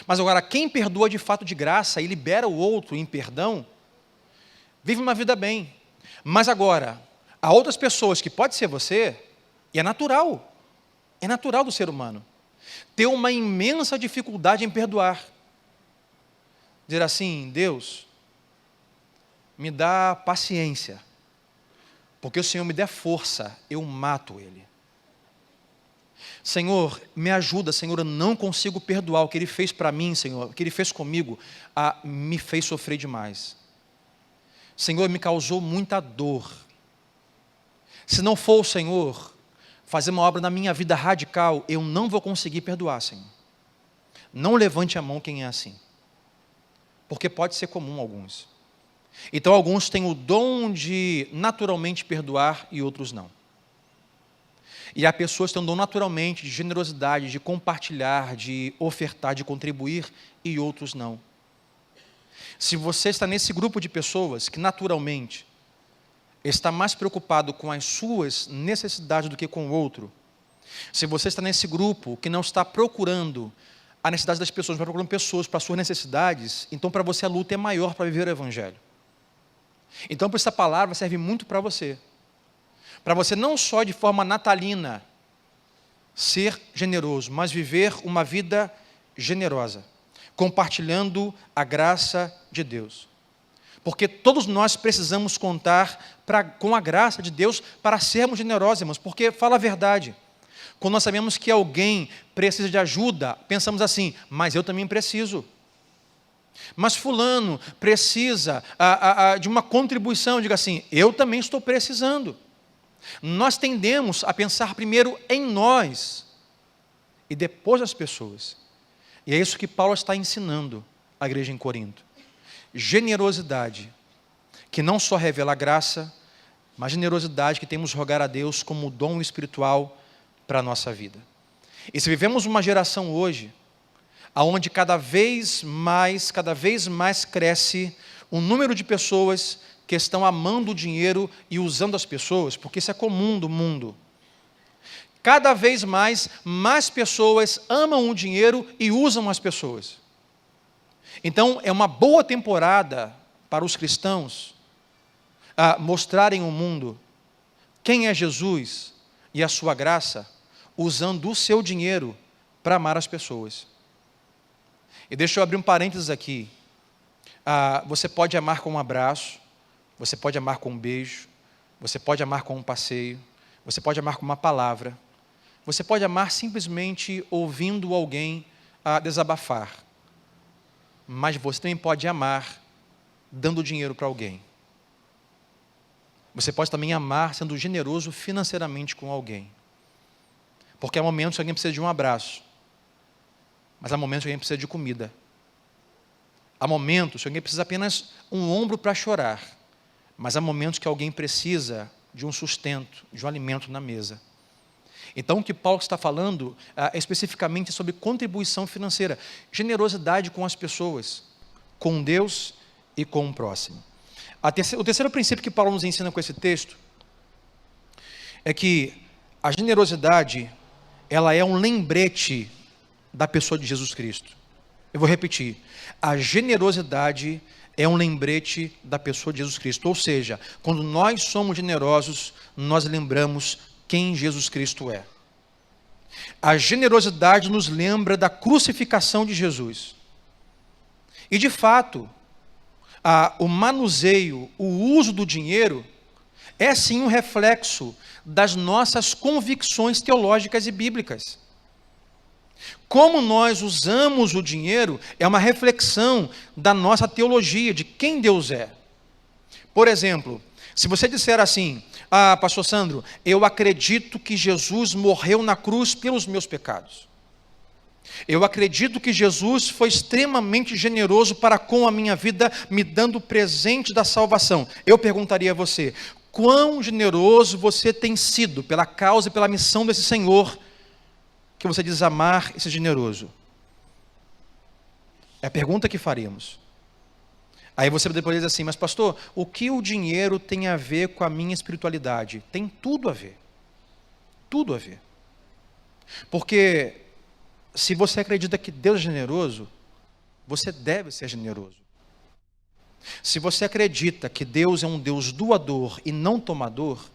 Mas agora, quem perdoa de fato de graça e libera o outro em perdão, vive uma vida bem. Mas agora, há outras pessoas que pode ser você, e é natural do ser humano, ter uma imensa dificuldade em perdoar. Dizer assim, Deus, me dá paciência, porque o Senhor me der força, eu mato ele. Senhor, me ajuda, Senhor, eu não consigo perdoar o que Ele fez para mim, Senhor, o que Ele fez comigo, me fez sofrer demais. Senhor, me causou muita dor. Se não for o Senhor fazer uma obra na minha vida radical, eu não vou conseguir perdoar, Senhor. Não levante a mão quem é assim, porque pode ser comum a alguns. Então, alguns têm o dom de naturalmente perdoar e outros não. E há pessoas que têm o dom naturalmente de generosidade, de compartilhar, de ofertar, de contribuir, e outros não. Se você está nesse grupo de pessoas que naturalmente está mais preocupado com as suas necessidades do que com o outro, se você está nesse grupo que não está procurando a necessidade das pessoas, mas procurando pessoas para as suas necessidades, então para você a luta é maior para viver o Evangelho. Então, por essa palavra serve muito para você. Para você não só de forma natalina ser generoso, mas viver uma vida generosa, compartilhando a graça de Deus. Porque todos nós precisamos contar com a graça de Deus para sermos generosos, irmãos, porque fala a verdade. Quando nós sabemos que alguém precisa de ajuda, pensamos assim, mas eu também preciso. Mas fulano precisa de uma contribuição, diga assim, eu também estou precisando. Nós tendemos a pensar primeiro em nós e depois nas pessoas. E é isso que Paulo está ensinando à igreja em Corinto. Generosidade, que não só revela a graça, mas generosidade que temos que rogar a Deus como dom espiritual para a nossa vida. E se vivemos uma geração hoje, onde cada vez mais cresce o número de pessoas que estão amando o dinheiro e usando as pessoas, porque isso é comum do mundo. Cada vez mais pessoas amam o dinheiro e usam as pessoas. Então, é uma boa temporada para os cristãos mostrarem ao mundo quem é Jesus e a sua graça, usando o seu dinheiro para amar as pessoas. E deixa eu abrir um parênteses aqui. Você pode amar com um abraço, você pode amar com um beijo, você pode amar com um passeio, você pode amar com uma palavra, você pode amar simplesmente ouvindo alguém desabafar. Mas você também pode amar dando dinheiro para alguém. Você pode também amar sendo generoso financeiramente com alguém. Porque há momentos que alguém precisa de um abraço, mas há momentos que alguém precisa de comida. Há momentos que alguém precisa apenas um ombro para chorar, mas há momentos que alguém precisa de um sustento, de um alimento na mesa. Então, o que Paulo está falando é especificamente sobre contribuição financeira, generosidade com as pessoas, com Deus e com o próximo. O terceiro princípio que Paulo nos ensina com esse texto é que a generosidade, ela é um lembrete da pessoa de Jesus Cristo. Eu vou repetir. A generosidade é um lembrete da pessoa de Jesus Cristo. Ou seja, quando nós somos generosos, nós lembramos quem Jesus Cristo é. A generosidade nos lembra da crucificação de Jesus. E de fato, o manuseio, o uso do dinheiro, é sim um reflexo das nossas convicções teológicas e bíblicas. Como nós usamos o dinheiro é uma reflexão da nossa teologia, de quem Deus é. Por exemplo, se você disser assim: pastor Sandro, eu acredito que Jesus morreu na cruz pelos meus pecados. Eu acredito que Jesus foi extremamente generoso para com a minha vida, me dando o presente da salvação. Eu perguntaria a você: quão generoso você tem sido pela causa e pela missão desse Senhor, que você diz amar e ser generoso? É a pergunta que faremos. Aí você depois diz assim: mas pastor, o que o dinheiro tem a ver com a minha espiritualidade? Tem tudo a ver. Tudo a ver. Porque se você acredita que Deus é generoso, você deve ser generoso. Se você acredita que Deus é um Deus doador e não tomador,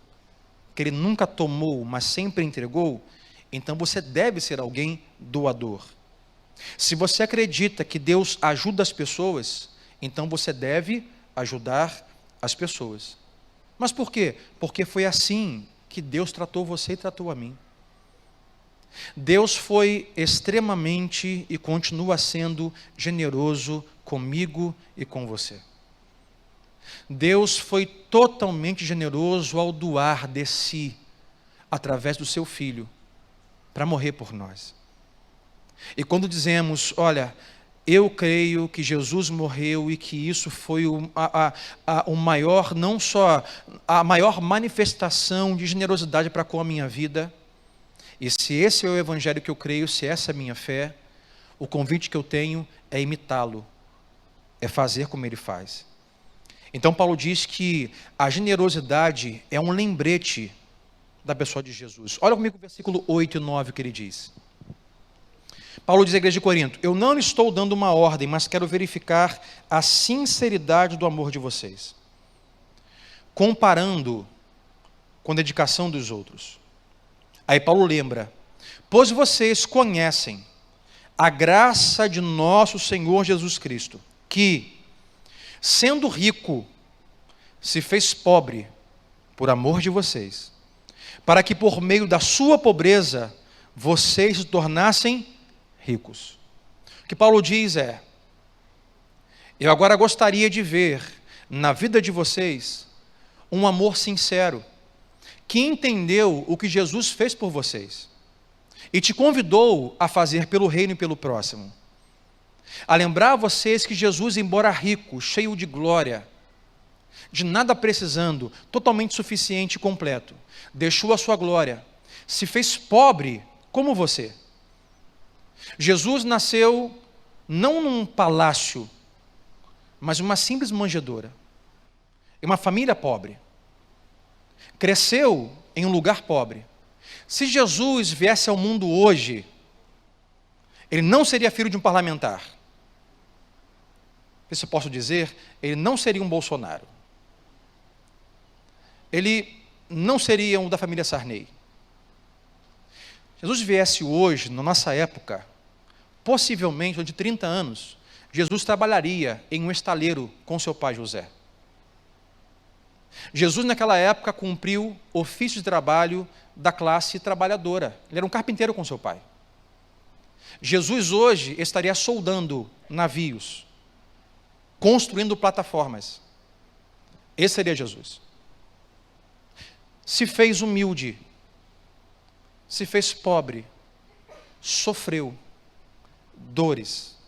que Ele nunca tomou, mas sempre entregou, então você deve ser alguém doador. Se você acredita que Deus ajuda as pessoas, então você deve ajudar as pessoas. Mas por quê? Porque foi assim que Deus tratou você e tratou a mim. Deus foi extremamente e continua sendo generoso comigo e com você. Deus foi totalmente generoso ao doar de si, através do seu Filho, para morrer por nós. E quando dizemos: olha, eu creio que Jesus morreu e que isso foi o maior, não só a maior manifestação de generosidade para com a minha vida, e se esse é o evangelho que eu creio, se essa é a minha fé, o convite que eu tenho é imitá-lo, é fazer como ele faz. Então Paulo diz que a generosidade é um lembrete da pessoa de Jesus. Olha comigo o versículo 8 e 9 que ele diz. Paulo diz à igreja de Corinto: eu não lhe estou dando uma ordem, mas quero verificar a sinceridade do amor de vocês, comparando com a dedicação dos outros. Aí Paulo lembra: pois vocês conhecem a graça de nosso Senhor Jesus Cristo, que, sendo rico, se fez pobre por amor de vocês, para que por meio da sua pobreza vocês se tornassem ricos. O que Paulo diz é: eu agora gostaria de ver na vida de vocês um amor sincero, que entendeu o que Jesus fez por vocês e te convidou a fazer pelo reino e pelo próximo. A lembrar a vocês que Jesus, embora rico, cheio de glória, de nada precisando, totalmente suficiente e completo, deixou a sua glória, se fez pobre como você. Jesus nasceu não num palácio, mas uma simples manjedoura, em uma família pobre. Cresceu em um lugar pobre. Se Jesus viesse ao mundo hoje, ele não seria filho de um parlamentar. Se eu posso dizer, ele não seria um Bolsonaro. Ele não seria um da família Sarney. Jesus viesse hoje, na nossa época, possivelmente, durante 30 anos, Jesus trabalharia em um estaleiro com seu pai José. Jesus naquela época cumpriu ofício de trabalho da classe trabalhadora. Ele era um carpinteiro com seu pai. Jesus hoje estaria soldando navios, construindo plataformas. Esse seria Jesus. Se fez humilde, se fez pobre, sofreu dores,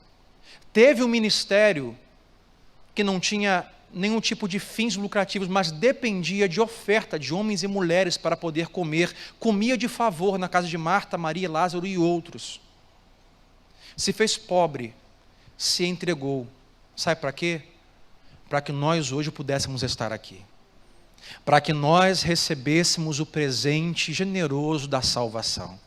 teve um ministério que não tinha nenhum tipo de fins lucrativos, mas dependia de oferta de homens e mulheres para poder comer, comia de favor na casa de Marta, Maria, Lázaro e outros. Se fez pobre, se entregou. Sabe para quê? para que nós hoje pudéssemos estar aqui. Para que nós recebêssemos o presente generoso da salvação.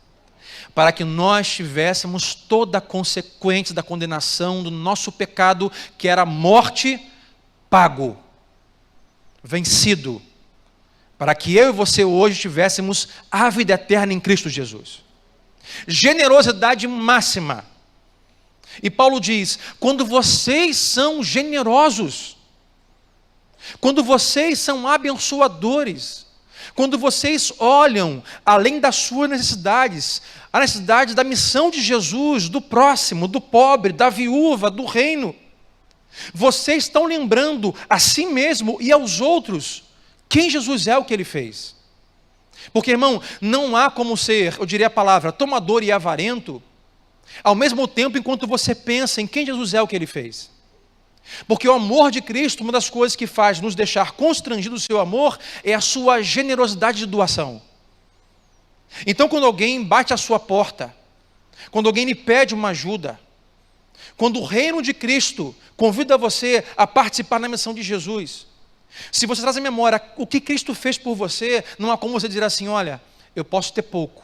Para que nós tivéssemos toda a consequência da condenação do nosso pecado, que era a morte, pago, vencido. Para que eu e você hoje tivéssemos a vida eterna em Cristo Jesus. Generosidade máxima. E Paulo diz, quando vocês são generosos, quando vocês são abençoadores, quando vocês olham além das suas necessidades, a necessidade da missão de Jesus, do próximo, do pobre, da viúva, do reino, vocês estão lembrando a si mesmo e aos outros quem Jesus é, o que Ele fez. Porque, irmão, não há como ser, eu diria a palavra, tomador e avarento, ao mesmo tempo enquanto você pensa em quem Jesus é, o que Ele fez. Porque o amor de Cristo, uma das coisas que faz nos deixar constrangidos do seu amor, é a sua generosidade de doação. Então, quando alguém bate à sua porta, quando alguém lhe pede uma ajuda, quando o reino de Cristo convida você a participar na missão de Jesus, se você traz à memória o que Cristo fez por você, não há como você dizer assim, olha, eu posso ter pouco,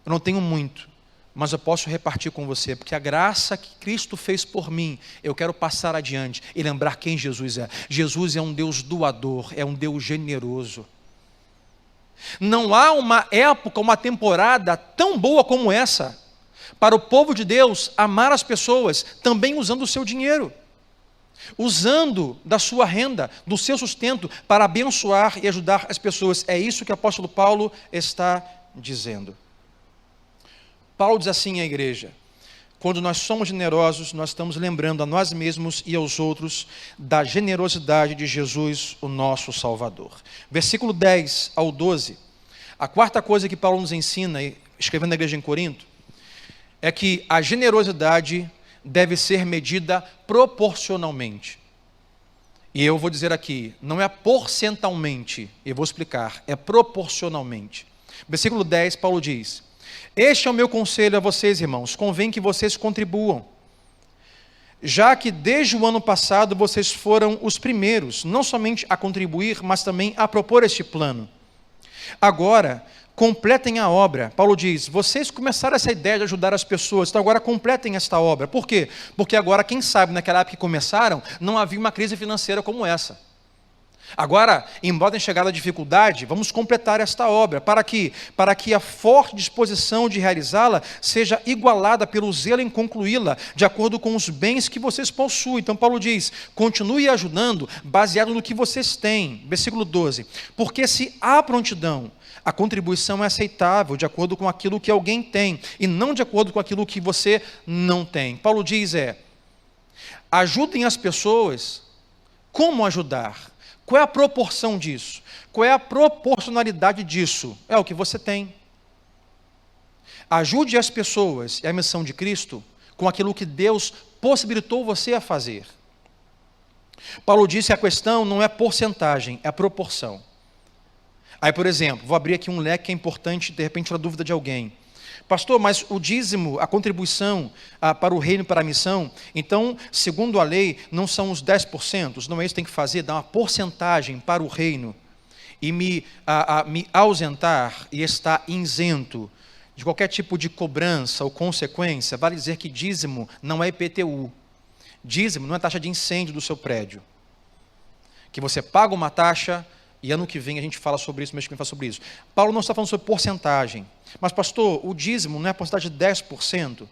eu não tenho muito, mas eu posso repartir com você, porque a graça que Cristo fez por mim, eu quero passar adiante e lembrar quem Jesus é. Jesus é um Deus doador, é um Deus generoso. Não há uma época, uma temporada tão boa como essa, para o povo de Deus amar as pessoas, também usando o seu dinheiro, usando da sua renda, do seu sustento, para abençoar e ajudar as pessoas. É isso que o apóstolo Paulo está dizendo. Paulo diz assim à igreja, quando nós somos generosos, nós estamos lembrando a nós mesmos e aos outros da generosidade de Jesus, o nosso Salvador. Versículo 10 ao 12, a quarta coisa que Paulo nos ensina, escrevendo na igreja em Corinto, é que a generosidade deve ser medida proporcionalmente. E eu vou dizer aqui, não é porcentualmente, eu vou explicar, é proporcionalmente. Versículo 10, Paulo diz, este é o meu conselho a vocês, irmãos, convém que vocês contribuam, já que desde o ano passado vocês foram os primeiros, não somente a contribuir, mas também a propor este plano. Agora, completem a obra. Paulo diz, vocês começaram essa ideia de ajudar as pessoas, então agora completem esta obra. Por quê? Porque agora, quem sabe, naquela época que começaram, não havia uma crise financeira como essa. Agora, embora tenha chegado a dificuldade, vamos completar esta obra, para que a forte disposição de realizá-la seja igualada pelo zelo em concluí-la, de acordo com os bens que vocês possuem. Então Paulo diz, continue ajudando, baseado no que vocês têm. Versículo 12, porque se há prontidão, a contribuição é aceitável, de acordo com aquilo que alguém tem, e não de acordo com aquilo que você não tem. Paulo diz ajudem as pessoas. Como ajudar? Qual é a proporção disso? Qual é a proporcionalidade disso? É o que você tem. Ajude as pessoas, é a missão de Cristo, com aquilo que Deus possibilitou você a fazer. Paulo disse que a questão não é porcentagem, é proporção. Aí, por exemplo, vou abrir aqui um leque que é importante, de repente, para a dúvida de alguém. Pastor, mas o dízimo, a contribuição para o reino, para a missão, então, segundo a lei, não são os 10%, não é isso que tem que fazer, dar uma porcentagem para o reino e me ausentar e estar isento de qualquer tipo de cobrança ou consequência. Vale dizer que dízimo não é IPTU, dízimo não é taxa de incêndio do seu prédio, que você paga uma taxa. E ano que vem a gente fala sobre isso, mês que vem fala sobre isso. Paulo não está falando sobre porcentagem. Mas, pastor, o dízimo não é a porcentagem de 10%?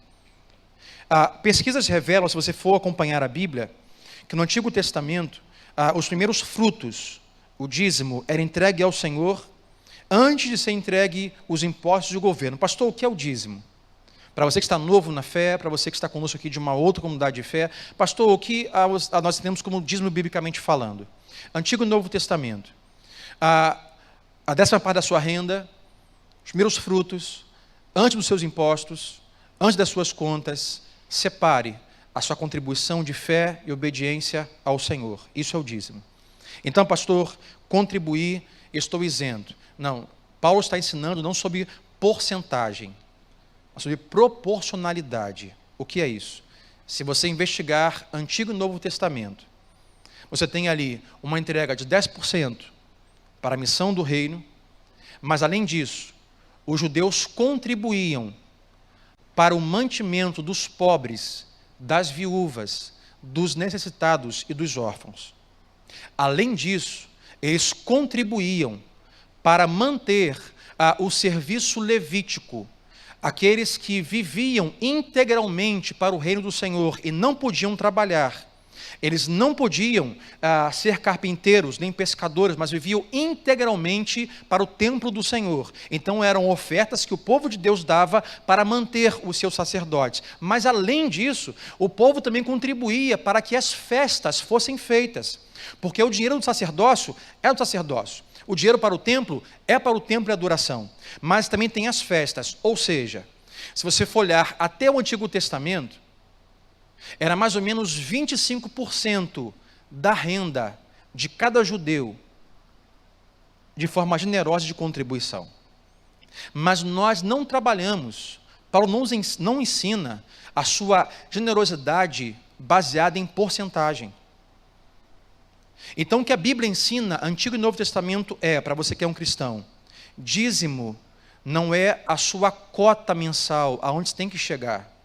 Pesquisas revelam, se você for acompanhar a Bíblia, que no Antigo Testamento, os primeiros frutos, o dízimo, era entregue ao Senhor antes de ser entregue os impostos do governo. Pastor, o que é o dízimo? Para você que está novo na fé, para você que está conosco aqui de uma outra comunidade de fé, pastor, o que nós temos como dízimo biblicamente falando? Antigo e Novo Testamento. A 10ª parte da sua renda, os primeiros frutos, antes dos seus impostos, antes das suas contas, separe a sua contribuição de fé e obediência ao Senhor. Isso é o dízimo. Então, pastor, contribuir, estou isento. Não, Paulo está ensinando não sobre porcentagem, mas sobre proporcionalidade. O que é isso? Se você investigar Antigo e Novo Testamento, você tem ali uma entrega de 10% para a missão do reino, mas além disso, os judeus contribuíam para o mantimento dos pobres, das viúvas, dos necessitados e dos órfãos. Além disso, eles contribuíam para manter o serviço levítico, aqueles que viviam integralmente para o reino do Senhor e não podiam trabalhar. Eles não podiam ser carpinteiros nem pescadores, mas viviam integralmente para o templo do Senhor. Então eram ofertas que o povo de Deus dava para manter os seus sacerdotes. Mas além disso, o povo também contribuía para que as festas fossem feitas. Porque o dinheiro do sacerdócio é do sacerdócio. O dinheiro para o templo é para o templo e a adoração. Mas também tem as festas. Ou seja, se você for olhar até o Antigo Testamento, era mais ou menos 25% da renda de cada judeu, de forma generosa de contribuição. Mas nós não trabalhamos, Paulo não ensina a sua generosidade baseada em porcentagem. Então o que a Bíblia ensina, Antigo e Novo Testamento, para você que é um cristão, dízimo não é a sua cota mensal, aonde você tem que chegar.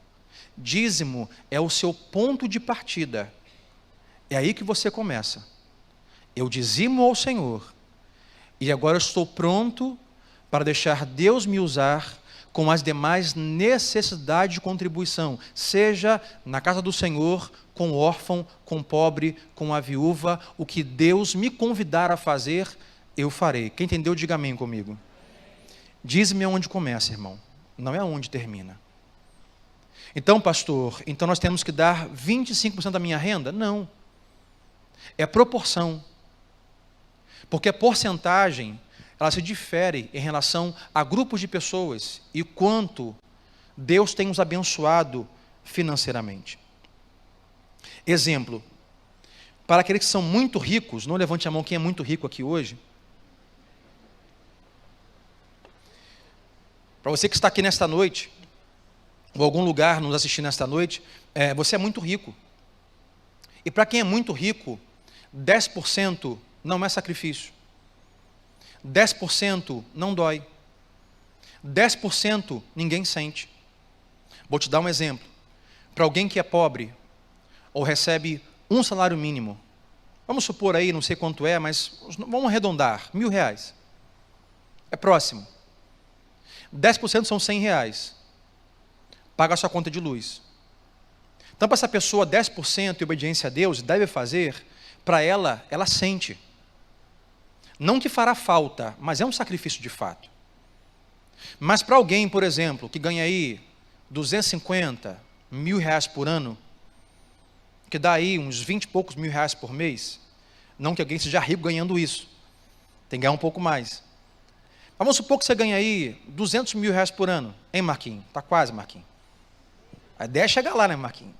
Dízimo é o seu ponto de partida. É aí que você começa. Eu dizimo ao Senhor, e agora eu estou pronto para deixar Deus me usar com as demais necessidades de contribuição, seja na casa do Senhor, com o órfão, com o pobre, com a viúva, o que Deus me convidar a fazer, eu farei. Quem entendeu, diga amém comigo. Dízimo é onde começa, irmão, não é onde termina. Então, pastor, então nós temos que dar 25% da minha renda? Não. É proporção. Porque a porcentagem, ela se difere em relação a grupos de pessoas e quanto Deus tem nos abençoado financeiramente. Exemplo, para aqueles que são muito ricos, não levante a mão quem é muito rico aqui hoje. Para você que está aqui nesta noite, ou algum lugar nos assistindo nesta noite, você é muito rico. E para quem é muito rico, 10% não é sacrifício. 10% não dói. 10% ninguém sente. Vou te dar um exemplo. Para alguém que é pobre, ou recebe um salário mínimo, vamos supor aí, não sei quanto é, mas vamos arredondar, R$1.000. É próximo. 10% são R$100. Paga a sua conta de luz. Então, para essa pessoa, 10% de obediência a Deus deve fazer, para ela sente. Não que fará falta, mas é um sacrifício de fato. Mas para alguém, por exemplo, que ganha aí 250 mil reais por ano, que dá aí uns 20 e poucos mil reais por mês, não que alguém seja rico ganhando isso, tem que ganhar um pouco mais. Mas vamos supor que você ganha aí 200 mil reais por ano, hein, Marquinhos? Está quase, Marquinhos. A ideia é chegar lá, né, Marquinhos?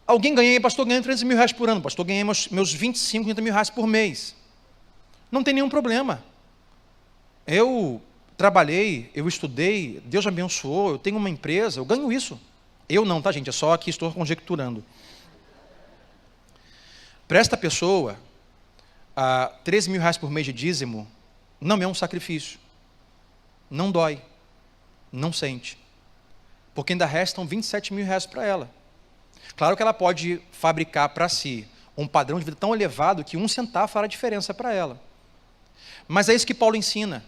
Alguém ganha aí, pastor, ganhando 300 mil reais por ano, pastor, ganhei meus 25, 30 mil reais por mês. Não tem nenhum problema. Eu trabalhei, eu estudei, Deus me abençoou, eu tenho uma empresa, eu ganho isso. Eu não, tá, gente? É só aqui estou conjecturando. Para esta pessoa, 13 mil reais por mês de dízimo não é um sacrifício. Não dói. Não sente. Porque ainda restam 27 mil reais para ela. Claro que ela pode fabricar para si um padrão de vida tão elevado que 1 centavo fará diferença para ela. Mas é isso que Paulo ensina.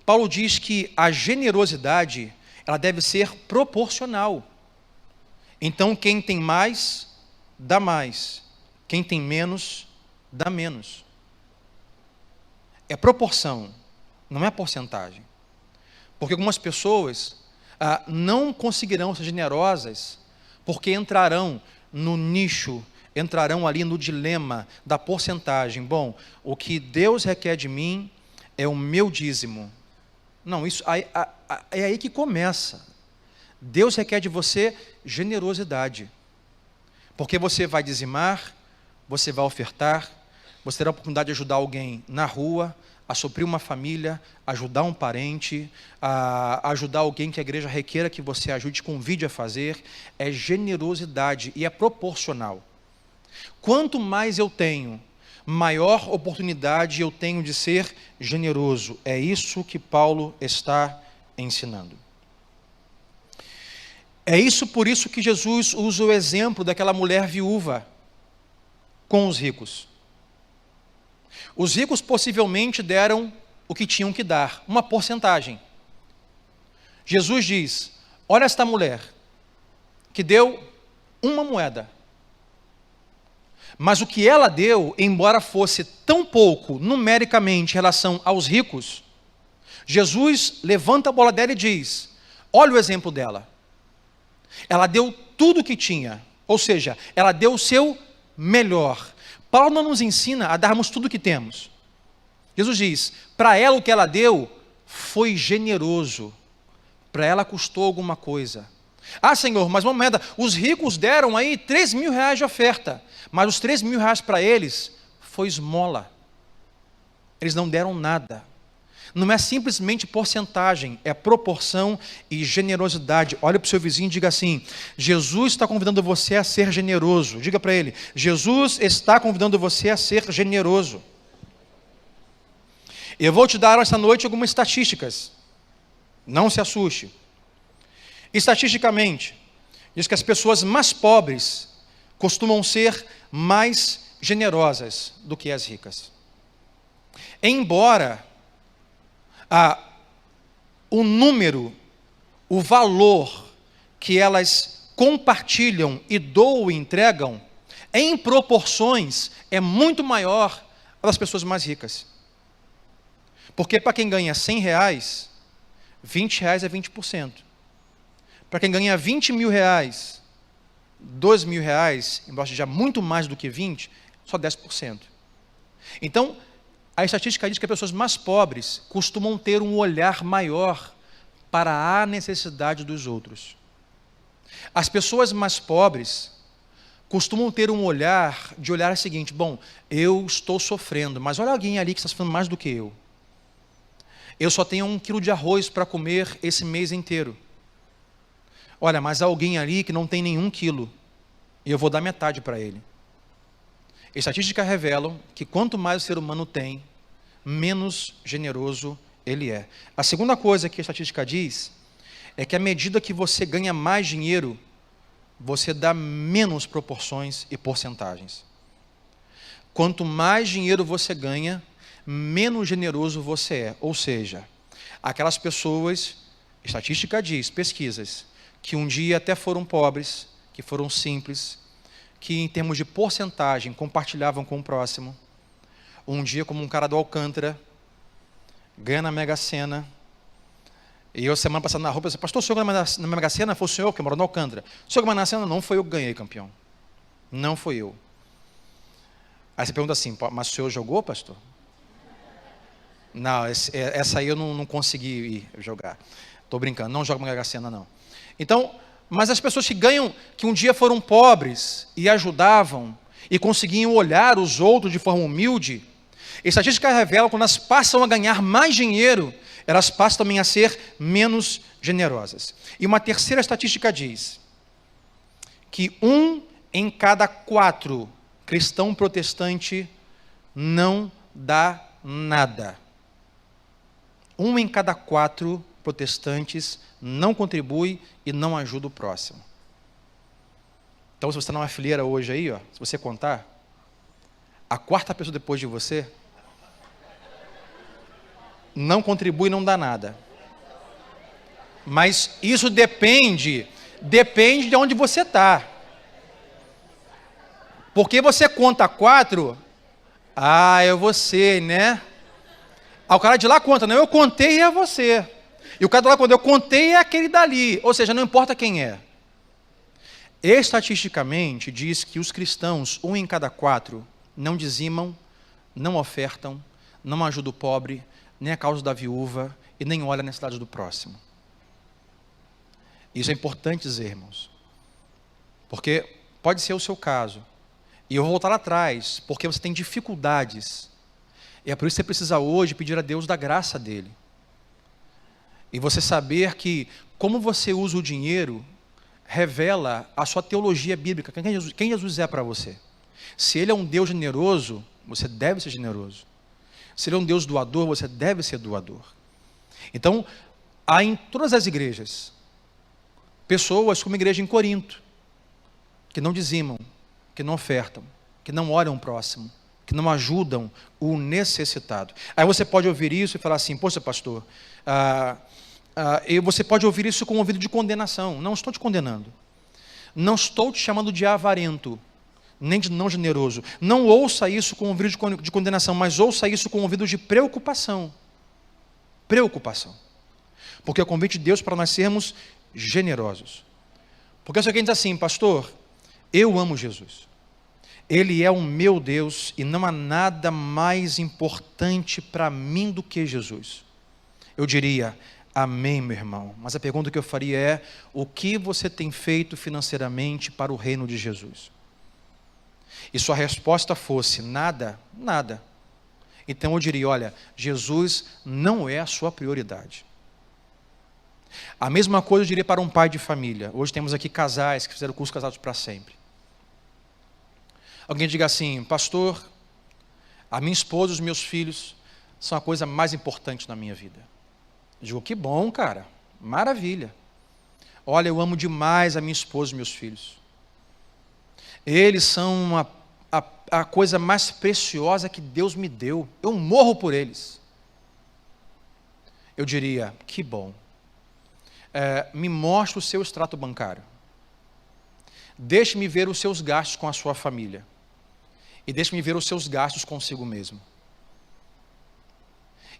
Paulo diz que a generosidade, ela deve ser proporcional. Então, quem tem mais, dá mais. Quem tem menos, dá menos. É proporção, não é porcentagem. Porque algumas pessoas não conseguirão ser generosas porque entrarão no nicho, entrarão ali no dilema da porcentagem. Bom, o que Deus requer de mim é o meu dízimo. Não, isso é aí que começa. Deus requer de você generosidade. Porque você vai dizimar, você vai ofertar, você terá a oportunidade de ajudar alguém na rua, a suprir uma família, ajudar um parente, a ajudar alguém que a igreja requeira que você ajude, convide a fazer. É generosidade e é proporcional. Quanto mais eu tenho, maior oportunidade eu tenho de ser generoso. É isso que Paulo está ensinando. É isso por isso que Jesus usa o exemplo daquela mulher viúva com os ricos. Os ricos possivelmente deram o que tinham que dar, uma porcentagem. Jesus diz, olha esta mulher, que deu uma moeda. Mas o que ela deu, embora fosse tão pouco numericamente em relação aos ricos, Jesus levanta a bola dela e diz, olha o exemplo dela. Ela deu tudo o que tinha, ou seja, ela deu o seu melhor. Paulo não nos ensina a darmos tudo o que temos. Jesus diz, para ela o que ela deu foi generoso. Para ela custou alguma coisa. Ah, Senhor, mas uma moeda, os ricos deram aí 3 mil reais de oferta, mas os 3 mil reais para eles foi esmola. Eles não deram nada. Não é simplesmente porcentagem, é proporção e generosidade. Olha para o seu vizinho e diga assim, Jesus está convidando você a ser generoso. Diga para ele, Jesus está convidando você a ser generoso. Eu vou te dar esta noite algumas estatísticas. Não se assuste. Estatisticamente, diz que as pessoas mais pobres costumam ser mais generosas do que as ricas. Embora o número, o valor que elas compartilham e doam e entregam, em proporções, é muito maior das pessoas mais ricas. Porque para quem ganha 100 reais, 20 reais é 20%. Para quem ganha 20 mil reais, 2 mil reais, embora seja muito mais do que 20, só 10%. Então, a estatística diz que as pessoas mais pobres costumam ter um olhar maior para a necessidade dos outros. As pessoas mais pobres costumam ter um olhar o seguinte, bom, eu estou sofrendo, mas olha alguém ali que está sofrendo mais do que eu. Eu só tenho 1 quilo de arroz para comer esse mês inteiro. Olha, mas há alguém ali que não tem nenhum quilo, e eu vou dar metade para ele. Estatísticas revelam que quanto mais o ser humano tem, menos generoso ele é. A segunda coisa que a estatística diz, é que à medida que você ganha mais dinheiro, você dá menos proporções e porcentagens. Quanto mais dinheiro você ganha, menos generoso você é. Ou seja, aquelas pessoas, estatística diz, pesquisas, que um dia até foram pobres, que foram simples, que em termos de porcentagem compartilhavam com o próximo, um dia como um cara do Alcântara, ganha na Mega Sena, e eu semana passada na rua, pensei, pastor, o senhor ganhou na Mega Sena? Foi o senhor que mora no Alcântara. O senhor ganhou na Sena? Não, foi eu que ganhei, campeão. Não foi eu. Aí você pergunta assim, mas o senhor jogou, pastor? Não, essa aí eu não consegui jogar. Estou brincando, não jogo Mega Sena não. Então, mas as pessoas que ganham, que um dia foram pobres e ajudavam, e conseguiam olhar os outros de forma humilde, estatísticas revelam que quando elas passam a ganhar mais dinheiro, elas passam também a ser menos generosas. E uma terceira estatística diz que 1 em cada 4 cristão protestante não dá nada. 1 em cada 4 protestantes não contribui e não ajuda o próximo. Então, se você está numa fileira hoje aí, ó, se você contar, a 4ª pessoa depois de você não contribui e não dá nada. Mas isso depende de onde você está. Porque você conta 4, é você, né? O cara de lá conta, não, eu contei e é você. E o cara de lá, quando eu contei, é aquele dali. Ou seja, não importa quem é. Estatisticamente, diz que os cristãos, 1 em cada 4, não dizimam, não ofertam, não ajudam o pobre, nem a causa da viúva, e nem olha a necessidade do próximo. Isso é importante dizer, irmãos. Porque pode ser o seu caso. E eu vou voltar lá atrás, porque você tem dificuldades. E é por isso que você precisa hoje pedir a Deus da graça dele. E você saber que como você usa o dinheiro, revela a sua teologia bíblica, quem Jesus é para você. Se Ele é um Deus generoso, você deve ser generoso. Se Ele é um Deus doador, você deve ser doador. Então, há em todas as igrejas pessoas como a igreja em Corinto, que não dizimam, que não ofertam, que não olham o próximo, que não ajudam o necessitado. Aí você pode ouvir isso e falar assim: poxa, pastor, você pode ouvir isso com um ouvido de condenação. Não estou te condenando. Não estou te chamando de avarento, nem de não generoso. Não ouça isso com um ouvido de condenação, mas ouça isso com um ouvido de preocupação. Preocupação. Porque é o convite de Deus para nós sermos generosos. Porque se alguém diz assim: pastor, eu amo Jesus. Ele é o meu Deus e não há nada mais importante para mim do que Jesus. Eu diria: amém, meu irmão. Mas a pergunta que eu faria é: o que você tem feito financeiramente para o reino de Jesus? E sua resposta fosse: nada, nada. Então eu diria: olha, Jesus não é a sua prioridade. A mesma coisa eu diria para um pai de família. Hoje temos aqui casais que fizeram o curso Casados para Sempre. Alguém diga assim: pastor, a minha esposa e os meus filhos são a coisa mais importante na minha vida. Eu digo: que bom, cara, maravilha. Olha, eu amo demais a minha esposa e meus filhos. Eles são a coisa mais preciosa que Deus me deu. Eu morro por eles. Eu diria: que bom. Me mostre o seu extrato bancário. Deixe-me ver os seus gastos com a sua família. E deixe-me ver os seus gastos consigo mesmo.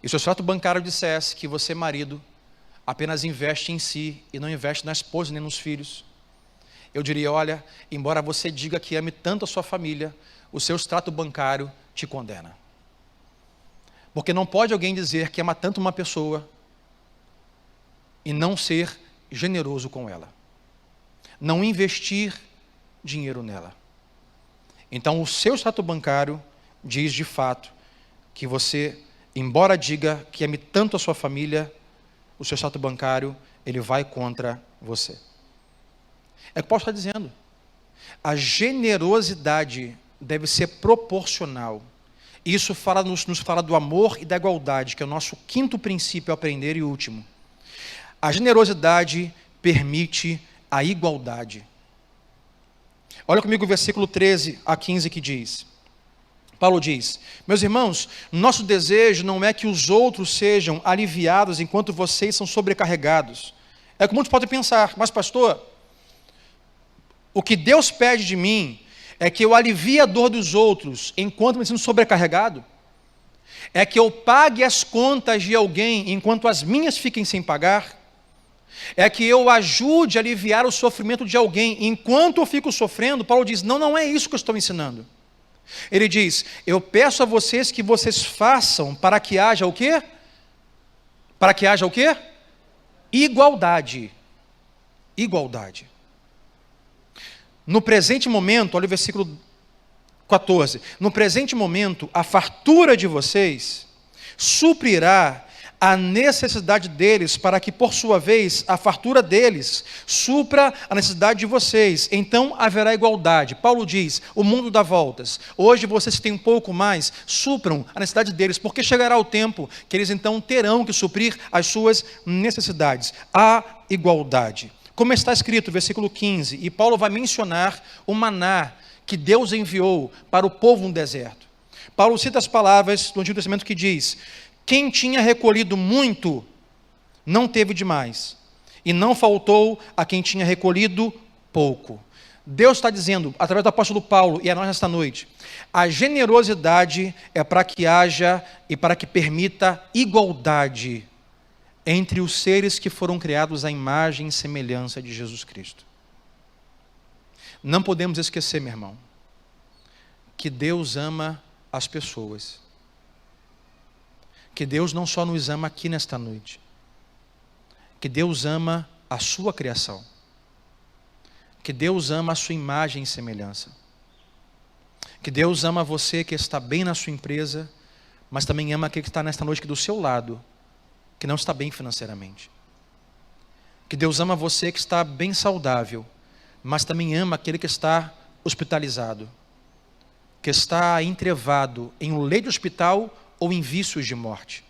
E se o extrato bancário dissesse que você, marido, apenas investe em si e não investe na esposa nem nos filhos, eu diria: olha, embora você diga que ame tanto a sua família, o seu extrato bancário te condena. Porque não pode alguém dizer que ama tanto uma pessoa e não ser generoso com ela. Não investir dinheiro nela. Então o seu extrato bancário diz de fato que você, embora diga que ame tanto a sua família, o seu extrato bancário, ele vai contra você. É o que Paulo está dizendo. A generosidade deve ser proporcional. Isso nos fala do amor e da igualdade, que é o nosso quinto princípio a aprender e último. A generosidade permite a igualdade. Olha comigo o versículo 13 a 15 que diz. Paulo diz: meus irmãos, nosso desejo não é que os outros sejam aliviados enquanto vocês são sobrecarregados. É como muitos podem pensar: mas pastor, o que Deus pede de mim é que eu alivie a dor dos outros enquanto me sinto sobrecarregado? É que eu pague as contas de alguém enquanto as minhas fiquem sem pagar? É que eu ajude a aliviar o sofrimento de alguém enquanto eu fico sofrendo? Paulo diz: não, não é isso que eu estou ensinando. Ele diz: eu peço a vocês que vocês façam para que haja o quê? Para que haja o quê? Igualdade. Igualdade. No presente momento, olha o versículo 14. No presente momento, a fartura de vocês suprirá a necessidade deles, para que, por sua vez, a fartura deles supra a necessidade de vocês. Então haverá igualdade. Paulo diz: o mundo dá voltas. Hoje vocês que têm um pouco mais, supram a necessidade deles, porque chegará o tempo que eles então terão que suprir as suas necessidades. Há igualdade. Como está escrito, versículo 15, e Paulo vai mencionar o maná que Deus enviou para o povo no deserto. Paulo cita as palavras do Antigo Testamento que diz: quem tinha recolhido muito, não teve demais, e não faltou a quem tinha recolhido pouco. Deus está dizendo, através do apóstolo Paulo e a nós nesta noite, a generosidade é para que haja e para que permita igualdade entre os seres que foram criados à imagem e semelhança de Jesus Cristo. Não podemos esquecer, meu irmão, que Deus ama as pessoas. Que Deus não só nos ama aqui nesta noite, que Deus ama a sua criação, que Deus ama a sua imagem e semelhança, que Deus ama você que está bem na sua empresa, mas também ama aquele que está nesta noite aqui do seu lado, que não está bem financeiramente. Que Deus ama você que está bem saudável, mas também ama aquele que está hospitalizado. que está entrevado em um leito de hospital ou em vícios de morte.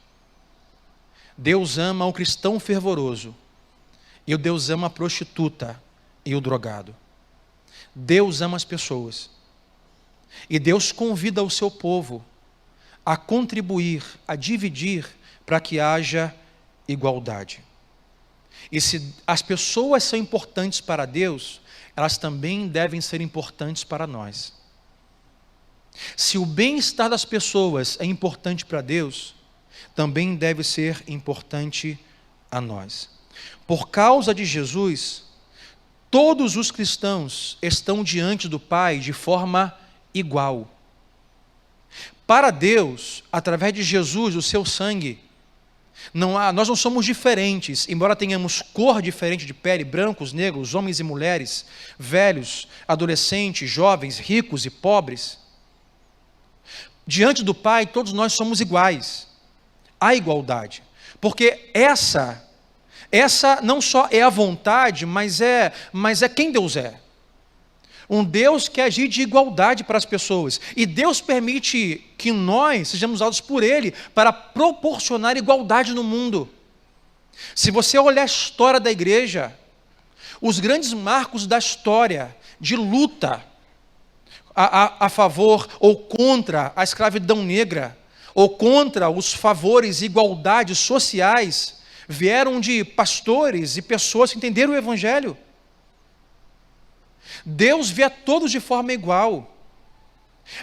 Deus ama o cristão fervoroso e Deus ama a prostituta e o drogado. Deus ama as pessoas e Deus convida o seu povo a contribuir, a dividir para que haja igualdade. E se as pessoas são importantes para Deus, elas também devem ser importantes para nós. Se o bem-estar das pessoas é importante para Deus, também deve ser importante a nós. Por causa de Jesus, todos os cristãos estão diante do Pai de forma igual. Para Deus, através de Jesus, o seu sangue, nós não somos diferentes, embora tenhamos cor diferente de pele, brancos, negros, homens e mulheres, velhos, adolescentes, jovens, ricos e pobres. Diante do Pai, todos nós somos iguais. Há igualdade. Porque essa não só é a vontade, mas é quem Deus é. Um Deus que agir de igualdade para as pessoas. E Deus permite que nós sejamos usados por Ele para proporcionar igualdade no mundo. Se você olhar a história da igreja, os grandes marcos da história de luta a favor ou contra a escravidão negra, ou contra os favores e igualdades sociais, vieram de pastores e pessoas que entenderam o Evangelho. Deus vê a todos de forma igual.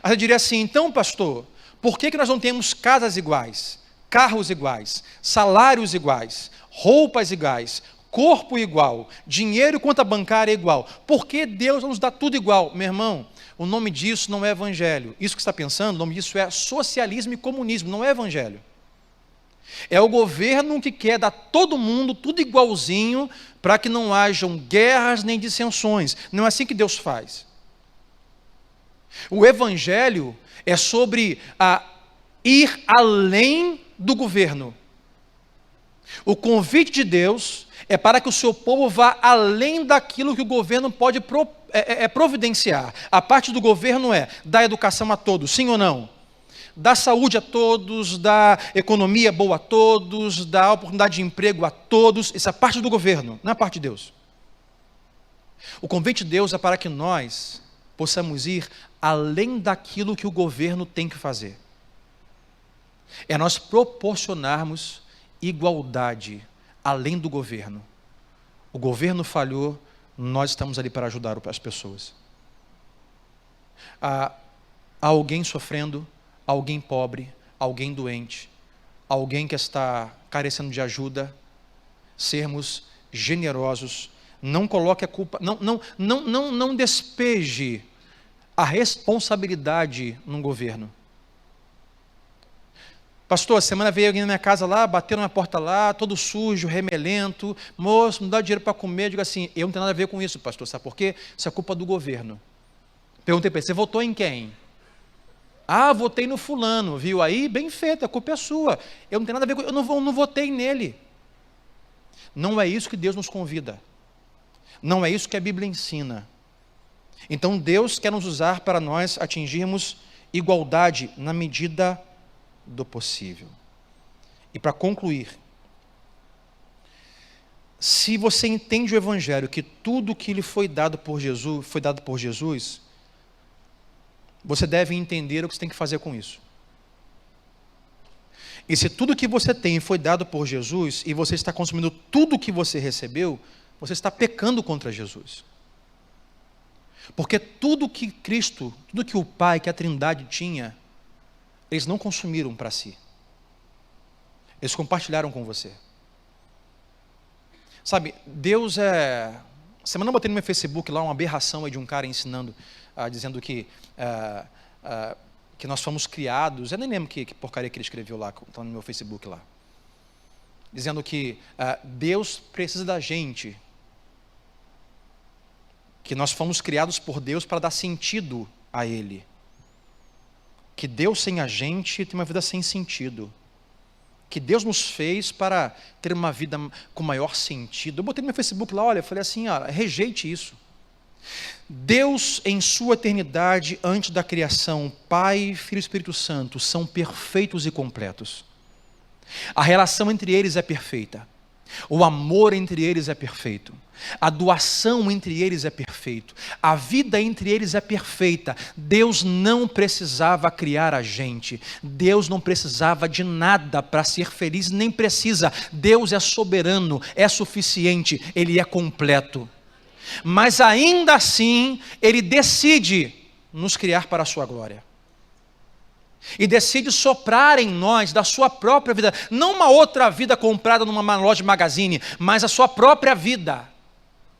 Aí eu diria assim, então pastor, por que nós não temos casas iguais, carros iguais, salários iguais, roupas iguais, corpo igual, dinheiro e conta bancária igual? Por que Deus não nos dá tudo igual? Meu irmão, o nome disso não é evangelho. Isso que você está pensando, o nome disso é socialismo e comunismo, não é evangelho. É o governo que quer dar todo mundo tudo igualzinho para que não hajam guerras nem dissensões. Não é assim que Deus faz. O evangelho é sobre ir além do governo. O convite de Deus é para que o seu povo vá além daquilo que o governo pode providenciar. A parte do governo é dar educação a todos, sim ou não? Dar saúde a todos, dar economia boa a todos, dar oportunidade de emprego a todos. Isso é parte do governo, não é parte de Deus. O convite de Deus é para que nós possamos ir além daquilo que o governo tem que fazer. É nós proporcionarmos igualdade além do governo. O governo falhou, nós estamos ali para ajudar as pessoas. Há alguém sofrendo, alguém pobre, alguém doente, alguém que está carecendo de ajuda, sermos generosos, não coloque a culpa, não despeje a responsabilidade no governo. Pastor, semana veio alguém na minha casa lá, bateu na minha porta lá, todo sujo, remelento, moço, não dá dinheiro para comer. Eu digo assim, eu não tenho nada a ver com isso, pastor, sabe por quê? Isso é culpa do governo. Perguntei para ele, você votou em quem? Ah, votei no fulano, viu? Aí, bem feito, a culpa é sua. Eu não tenho nada a ver com isso, eu não votei nele. Não é isso que Deus nos convida. Não é isso que a Bíblia ensina. Então, Deus quer nos usar para nós atingirmos igualdade na medida do possível. E para concluir, se você entende o Evangelho, que tudo que lhe foi dado por Jesus, você deve entender o que você tem que fazer com isso. E se tudo que você tem foi dado por Jesus, e você está consumindo tudo que você recebeu, você está pecando contra Jesus. Porque tudo que Cristo, tudo que o Pai, que a Trindade tinha, eles não consumiram para si. Eles compartilharam com você. Sabe, Deus é... Semana eu botei no meu Facebook lá uma aberração aí de um cara ensinando, dizendo que nós fomos criados... Eu nem lembro que porcaria que ele escreveu lá, está no meu Facebook lá. Dizendo que Deus precisa da gente. Que nós fomos criados por Deus para dar sentido a Ele. Que Deus sem a gente tem uma vida sem sentido. Que Deus nos fez para ter uma vida com maior sentido. Eu botei no meu Facebook lá, olha, eu falei assim, rejeite isso. Deus, em sua eternidade, antes da criação, Pai, Filho e Espírito Santo, são perfeitos e completos. A relação entre eles é perfeita. O amor entre eles é perfeito. A doação entre eles é perfeito. A vida entre eles é perfeita. Deus não precisava criar a gente. Deus não precisava de nada para ser feliz, nem precisa. Deus é soberano, é suficiente, Ele é completo. Mas ainda assim, Ele decide nos criar para a sua glória. E decide soprar em nós da sua própria vida, não uma outra vida comprada numa loja de magazine, mas a sua própria vida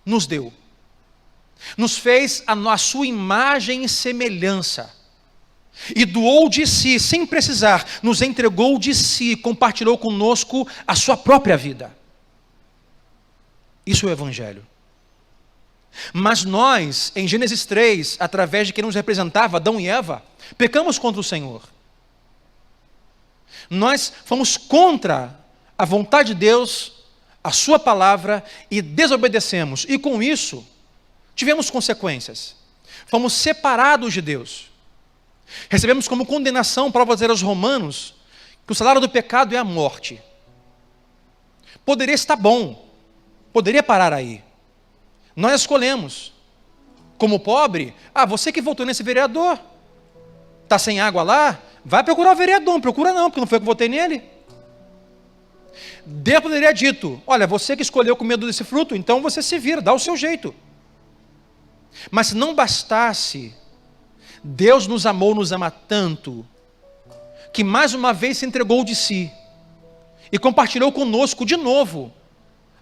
nos deu. Nos fez a sua imagem e semelhança. E doou de si, sem precisar, nos entregou de si, compartilhou conosco a sua própria vida. Isso é o Evangelho. Mas nós, em Gênesis 3, através de quem nos representava, Adão e Eva, pecamos contra o Senhor. Nós fomos contra a vontade de Deus, a sua palavra, e desobedecemos. E com isso, tivemos consequências. Fomos separados de Deus. Recebemos como condenação, para dizer aos romanos, que o salário do pecado é a morte. Poderia estar bom, poderia parar aí. Nós escolhemos. Como pobre, você que votou nesse vereador, está sem água lá, vai procurar o vereador, não procura não, porque não foi eu que votei nele. Deus poderia ter dito, olha, você que escolheu comer desse fruto, então você se vira, dá o seu jeito. Mas se não bastasse, Deus nos amou, nos ama tanto, que mais uma vez se entregou de si, e compartilhou conosco de novo,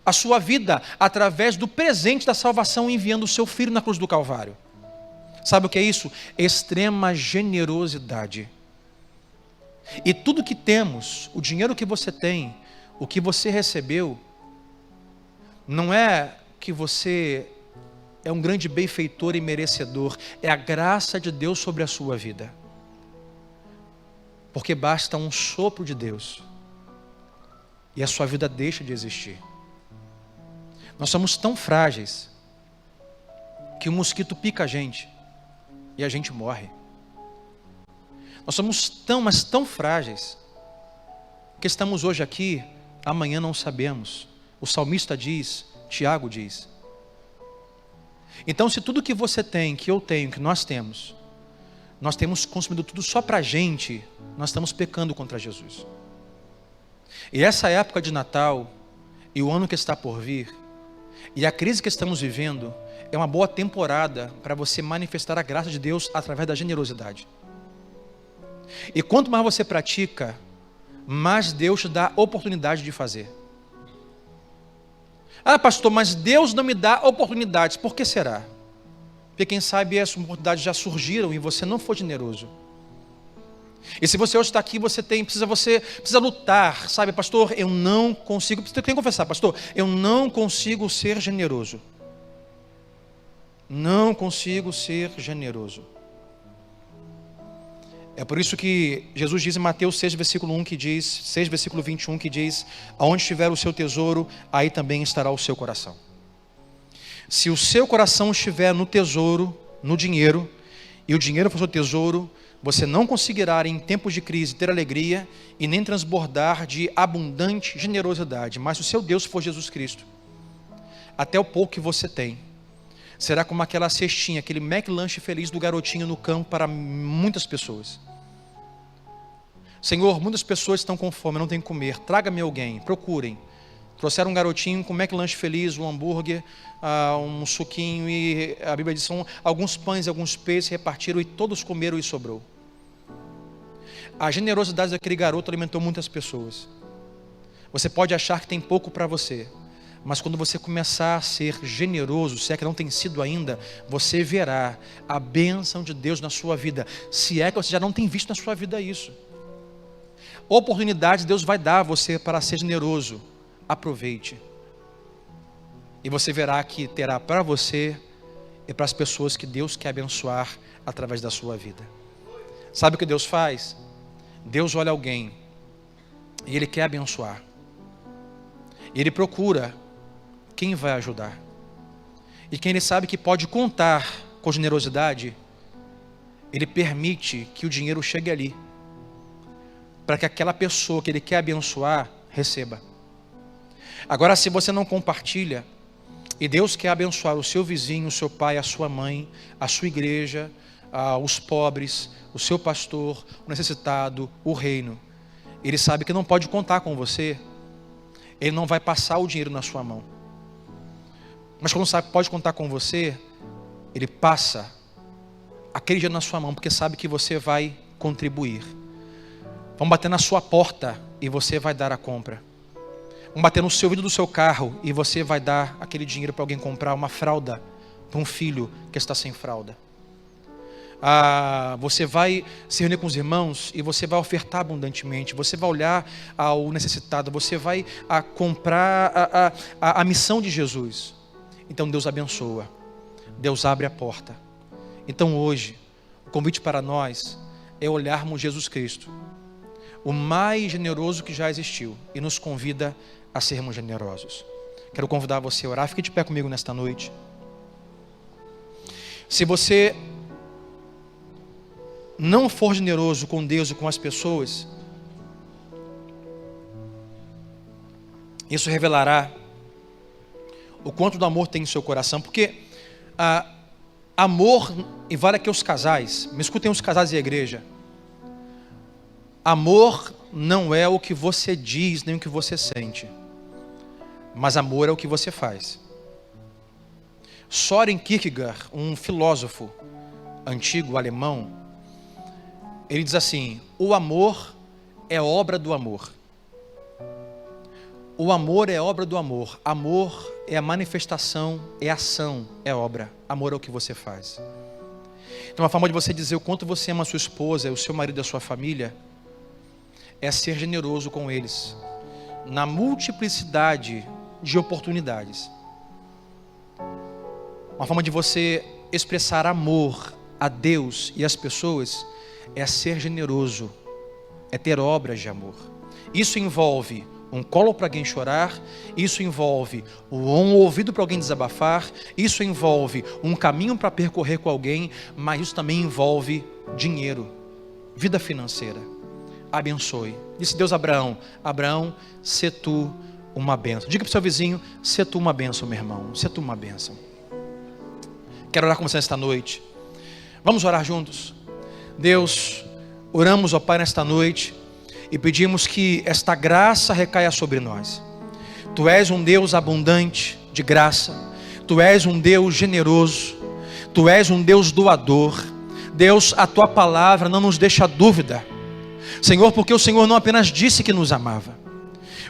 a sua vida, através do presente da salvação, enviando o seu Filho na cruz do Calvário. Sabe o que é isso? Extrema generosidade. E tudo que temos, o dinheiro que você tem, o que você recebeu, não é que você é um grande benfeitor e merecedor, é a graça de Deus sobre a sua vida. Porque basta um sopro de Deus e a sua vida deixa de existir. Nós somos tão frágeis que o mosquito pica a gente e a gente morre. Nós somos mas tão frágeis, que estamos hoje aqui, amanhã não sabemos. O salmista diz, Tiago diz. Então, se tudo que você tem, que eu tenho, que nós temos consumido tudo só para a gente, nós estamos pecando contra Jesus. E essa época de Natal, e o ano que está por vir, e a crise que estamos vivendo, é uma boa temporada para você manifestar a graça de Deus através da generosidade. E quanto mais você pratica, mais Deus te dá oportunidade de fazer. Pastor, mas Deus não me dá oportunidades. Por que será? Porque quem sabe essas oportunidades já surgiram e você não foi generoso. E se você hoje está aqui, você precisa lutar, sabe, pastor, eu não consigo, você tem que confessar, pastor, eu não consigo ser generoso. Não consigo ser generoso. É por isso que Jesus diz em Mateus 6, versículo 1, 6, versículo 21, que diz, aonde estiver o seu tesouro, aí também estará o seu coração. Se o seu coração estiver no tesouro, no dinheiro, e o dinheiro for o seu tesouro, você não conseguirá em tempos de crise ter alegria e nem transbordar de abundante generosidade. Mas se o seu Deus for Jesus Cristo, até o pouco que você tem, será como aquela cestinha, aquele McLanche feliz do garotinho no campo para muitas pessoas. Senhor, muitas pessoas estão com fome, não têm que comer, traga-me alguém, procurem. Trouxeram um garotinho com McLanche feliz, um hambúrguer, um suquinho, e a Bíblia diz, são alguns pães e alguns peixes, repartiram e todos comeram e sobrou. A generosidade daquele garoto alimentou muitas pessoas. Você pode achar que tem pouco para você, mas quando você começar a ser generoso, se é que não tem sido ainda, você verá a bênção de Deus na sua vida, se é que você já não tem visto na sua vida isso. Oportunidades Deus vai dar a você para ser generoso, aproveite. E você verá que terá para você e para as pessoas que Deus quer abençoar através da sua vida. Sabe o que Deus faz? Deus olha alguém e Ele quer abençoar. E Ele procura quem vai ajudar. E quem ele sabe que pode contar com generosidade, ele permite que o dinheiro chegue ali, para que aquela pessoa que ele quer abençoar, receba. Agora, se você não compartilha, e Deus quer abençoar o seu vizinho, o seu pai, a sua mãe, a sua igreja, os pobres, o seu pastor, o necessitado, o reino, ele sabe que não pode contar com você, ele não vai passar o dinheiro na sua mão. Mas quando sabe que pode contar com você, ele passa aquele dinheiro na sua mão, porque sabe que você vai contribuir. Vão bater na sua porta e você vai dar a compra. Vão bater no seu vidro do seu carro e você vai dar aquele dinheiro para alguém comprar uma fralda para um filho que está sem fralda. Você vai se reunir com os irmãos e você vai ofertar abundantemente. Você vai olhar ao necessitado. Você vai comprar a missão de Jesus. Então Deus abençoa. Deus abre a porta. Então hoje, o convite para nós é olharmos Jesus Cristo, o mais generoso que já existiu, e nos convida a sermos generosos. Quero convidar você a orar. Fique de pé comigo nesta noite. Se você não for generoso com Deus e com as pessoas, isso revelará o quanto do amor tem em seu coração, porque amor, e vale aqui os casais, me escutem os casais e a igreja, amor não é o que você diz, nem o que você sente, mas amor é o que você faz. Søren Kierkegaard, um filósofo antigo alemão, ele diz assim: o amor é obra do amor. O amor é obra do amor. Amor é a manifestação, é ação, é obra. Amor é o que você faz. Então, uma forma de você dizer o quanto você ama a sua esposa, o seu marido e a sua família, é ser generoso com eles, na multiplicidade de oportunidades. Uma forma de você expressar amor a Deus e às pessoas é ser generoso, é ter obras de amor. Isso envolve um colo para alguém chorar, isso envolve um ouvido para alguém desabafar, isso envolve um caminho para percorrer com alguém, mas isso também envolve dinheiro, vida financeira. Abençoe. Disse Deus a Abraão: Abraão, sê tu uma bênção. Diga para o seu vizinho: sê tu uma bênção, meu irmão, sê tu uma bênção. Quero orar com você esta noite. Vamos orar juntos? Deus, oramos, ó Pai, nesta noite e pedimos que esta graça recaia sobre nós. Tu és um Deus abundante de graça, Tu és um Deus generoso, Tu és um Deus doador. Deus, a Tua palavra não nos deixa dúvida, Senhor, porque o Senhor não apenas disse que nos amava,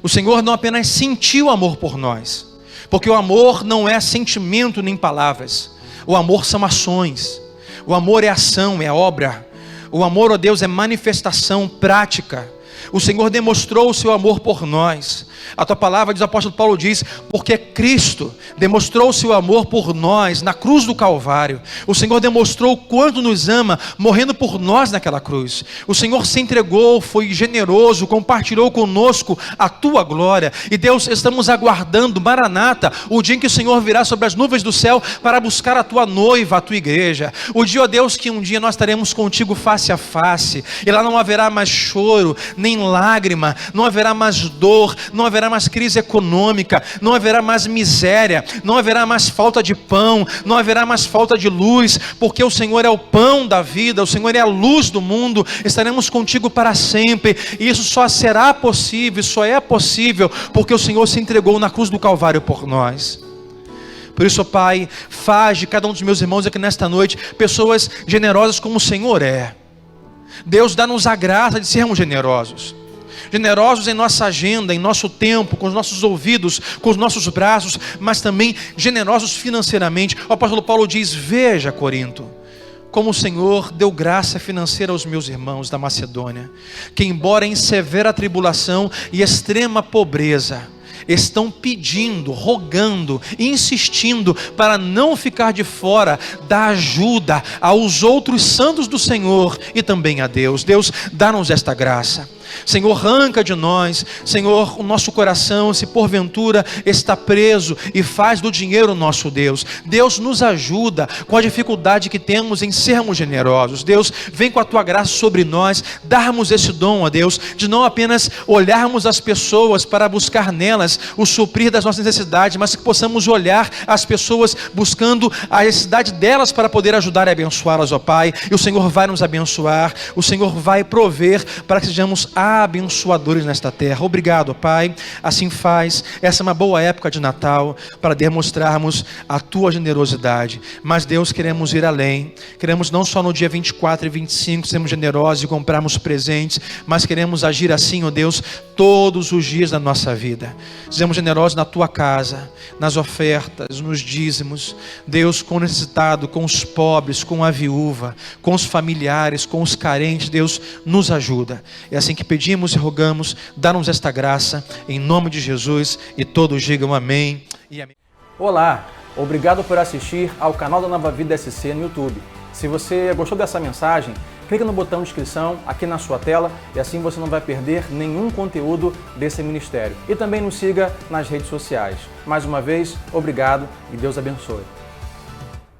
o Senhor não apenas sentiu amor por nós, porque o amor não é sentimento nem palavras, o amor são ações, o amor é ação, é obra. O amor, ó Deus, é manifestação prática. O Senhor demonstrou o seu amor por nós. A tua palavra, diz o apóstolo Paulo, diz: porque Cristo demonstrou o seu amor por nós na cruz do Calvário. O Senhor demonstrou o quanto nos ama, morrendo por nós naquela cruz. O Senhor se entregou, foi generoso, compartilhou conosco a tua glória. E Deus, estamos aguardando, Maranata, o dia em que o Senhor virá sobre as nuvens do céu para buscar a tua noiva, a tua igreja. O dia, ó Deus, que um dia nós estaremos contigo face a face, e lá não haverá mais choro, nem lágrima, não haverá mais dor, não haverá mais crise econômica, não haverá mais miséria, não haverá mais falta de pão, não haverá mais falta de luz, porque o Senhor é o pão da vida, o Senhor é a luz do mundo. Estaremos contigo para sempre, e isso só será possível, só é possível porque o Senhor se entregou na cruz do Calvário por nós. Por isso, Pai, faz de cada um dos meus irmãos aqui nesta noite pessoas generosas como o Senhor é. Deus, dá-nos a graça de sermos generosos. Generosos em nossa agenda, em nosso tempo, com os nossos ouvidos, com os nossos braços, mas também generosos financeiramente. O apóstolo Paulo diz: veja, Corinto, como o Senhor deu graça financeira aos meus irmãos da Macedônia, que embora em severa tribulação e extrema pobreza, estão pedindo, rogando, insistindo para não ficar de fora da ajuda aos outros santos do Senhor e também a Deus. Deus, dá-nos esta graça. Senhor, arranca de nós, Senhor, o nosso coração, se porventura está preso e faz do dinheiro o nosso Deus. Deus, nos ajuda com a dificuldade que temos em sermos generosos. Deus, vem com a tua graça sobre nós, darmos esse dom, ó Deus, de não apenas olharmos as pessoas para buscar nelas o suprir das nossas necessidades, mas que possamos olhar as pessoas buscando a necessidade delas para poder ajudar e abençoá-las, ó Pai. E o Senhor vai nos abençoar, o Senhor vai prover para que sejamos abençoadores nesta terra. Obrigado, Pai. Assim faz. Essa é uma boa época de Natal para demonstrarmos a tua generosidade. Mas, Deus, queremos ir além. Queremos não só no dia 24 e 25 sermos generosos e comprarmos presentes, mas queremos agir assim, ó Deus, todos os dias da nossa vida. Sejamos generosos na tua casa, nas ofertas, nos dízimos. Deus, com o necessitado, com os pobres, com a viúva, com os familiares, com os carentes. Deus, nos ajuda. É assim que pedimos e rogamos, dá-nos esta graça, em nome de Jesus, e todos digam amém e amém. Olá, obrigado por assistir ao canal da Nova Vida SC no YouTube. Se você gostou dessa mensagem, clique no botão de inscrição aqui na sua tela e assim você não vai perder nenhum conteúdo desse ministério. E também nos siga nas redes sociais. Mais uma vez, obrigado e Deus abençoe.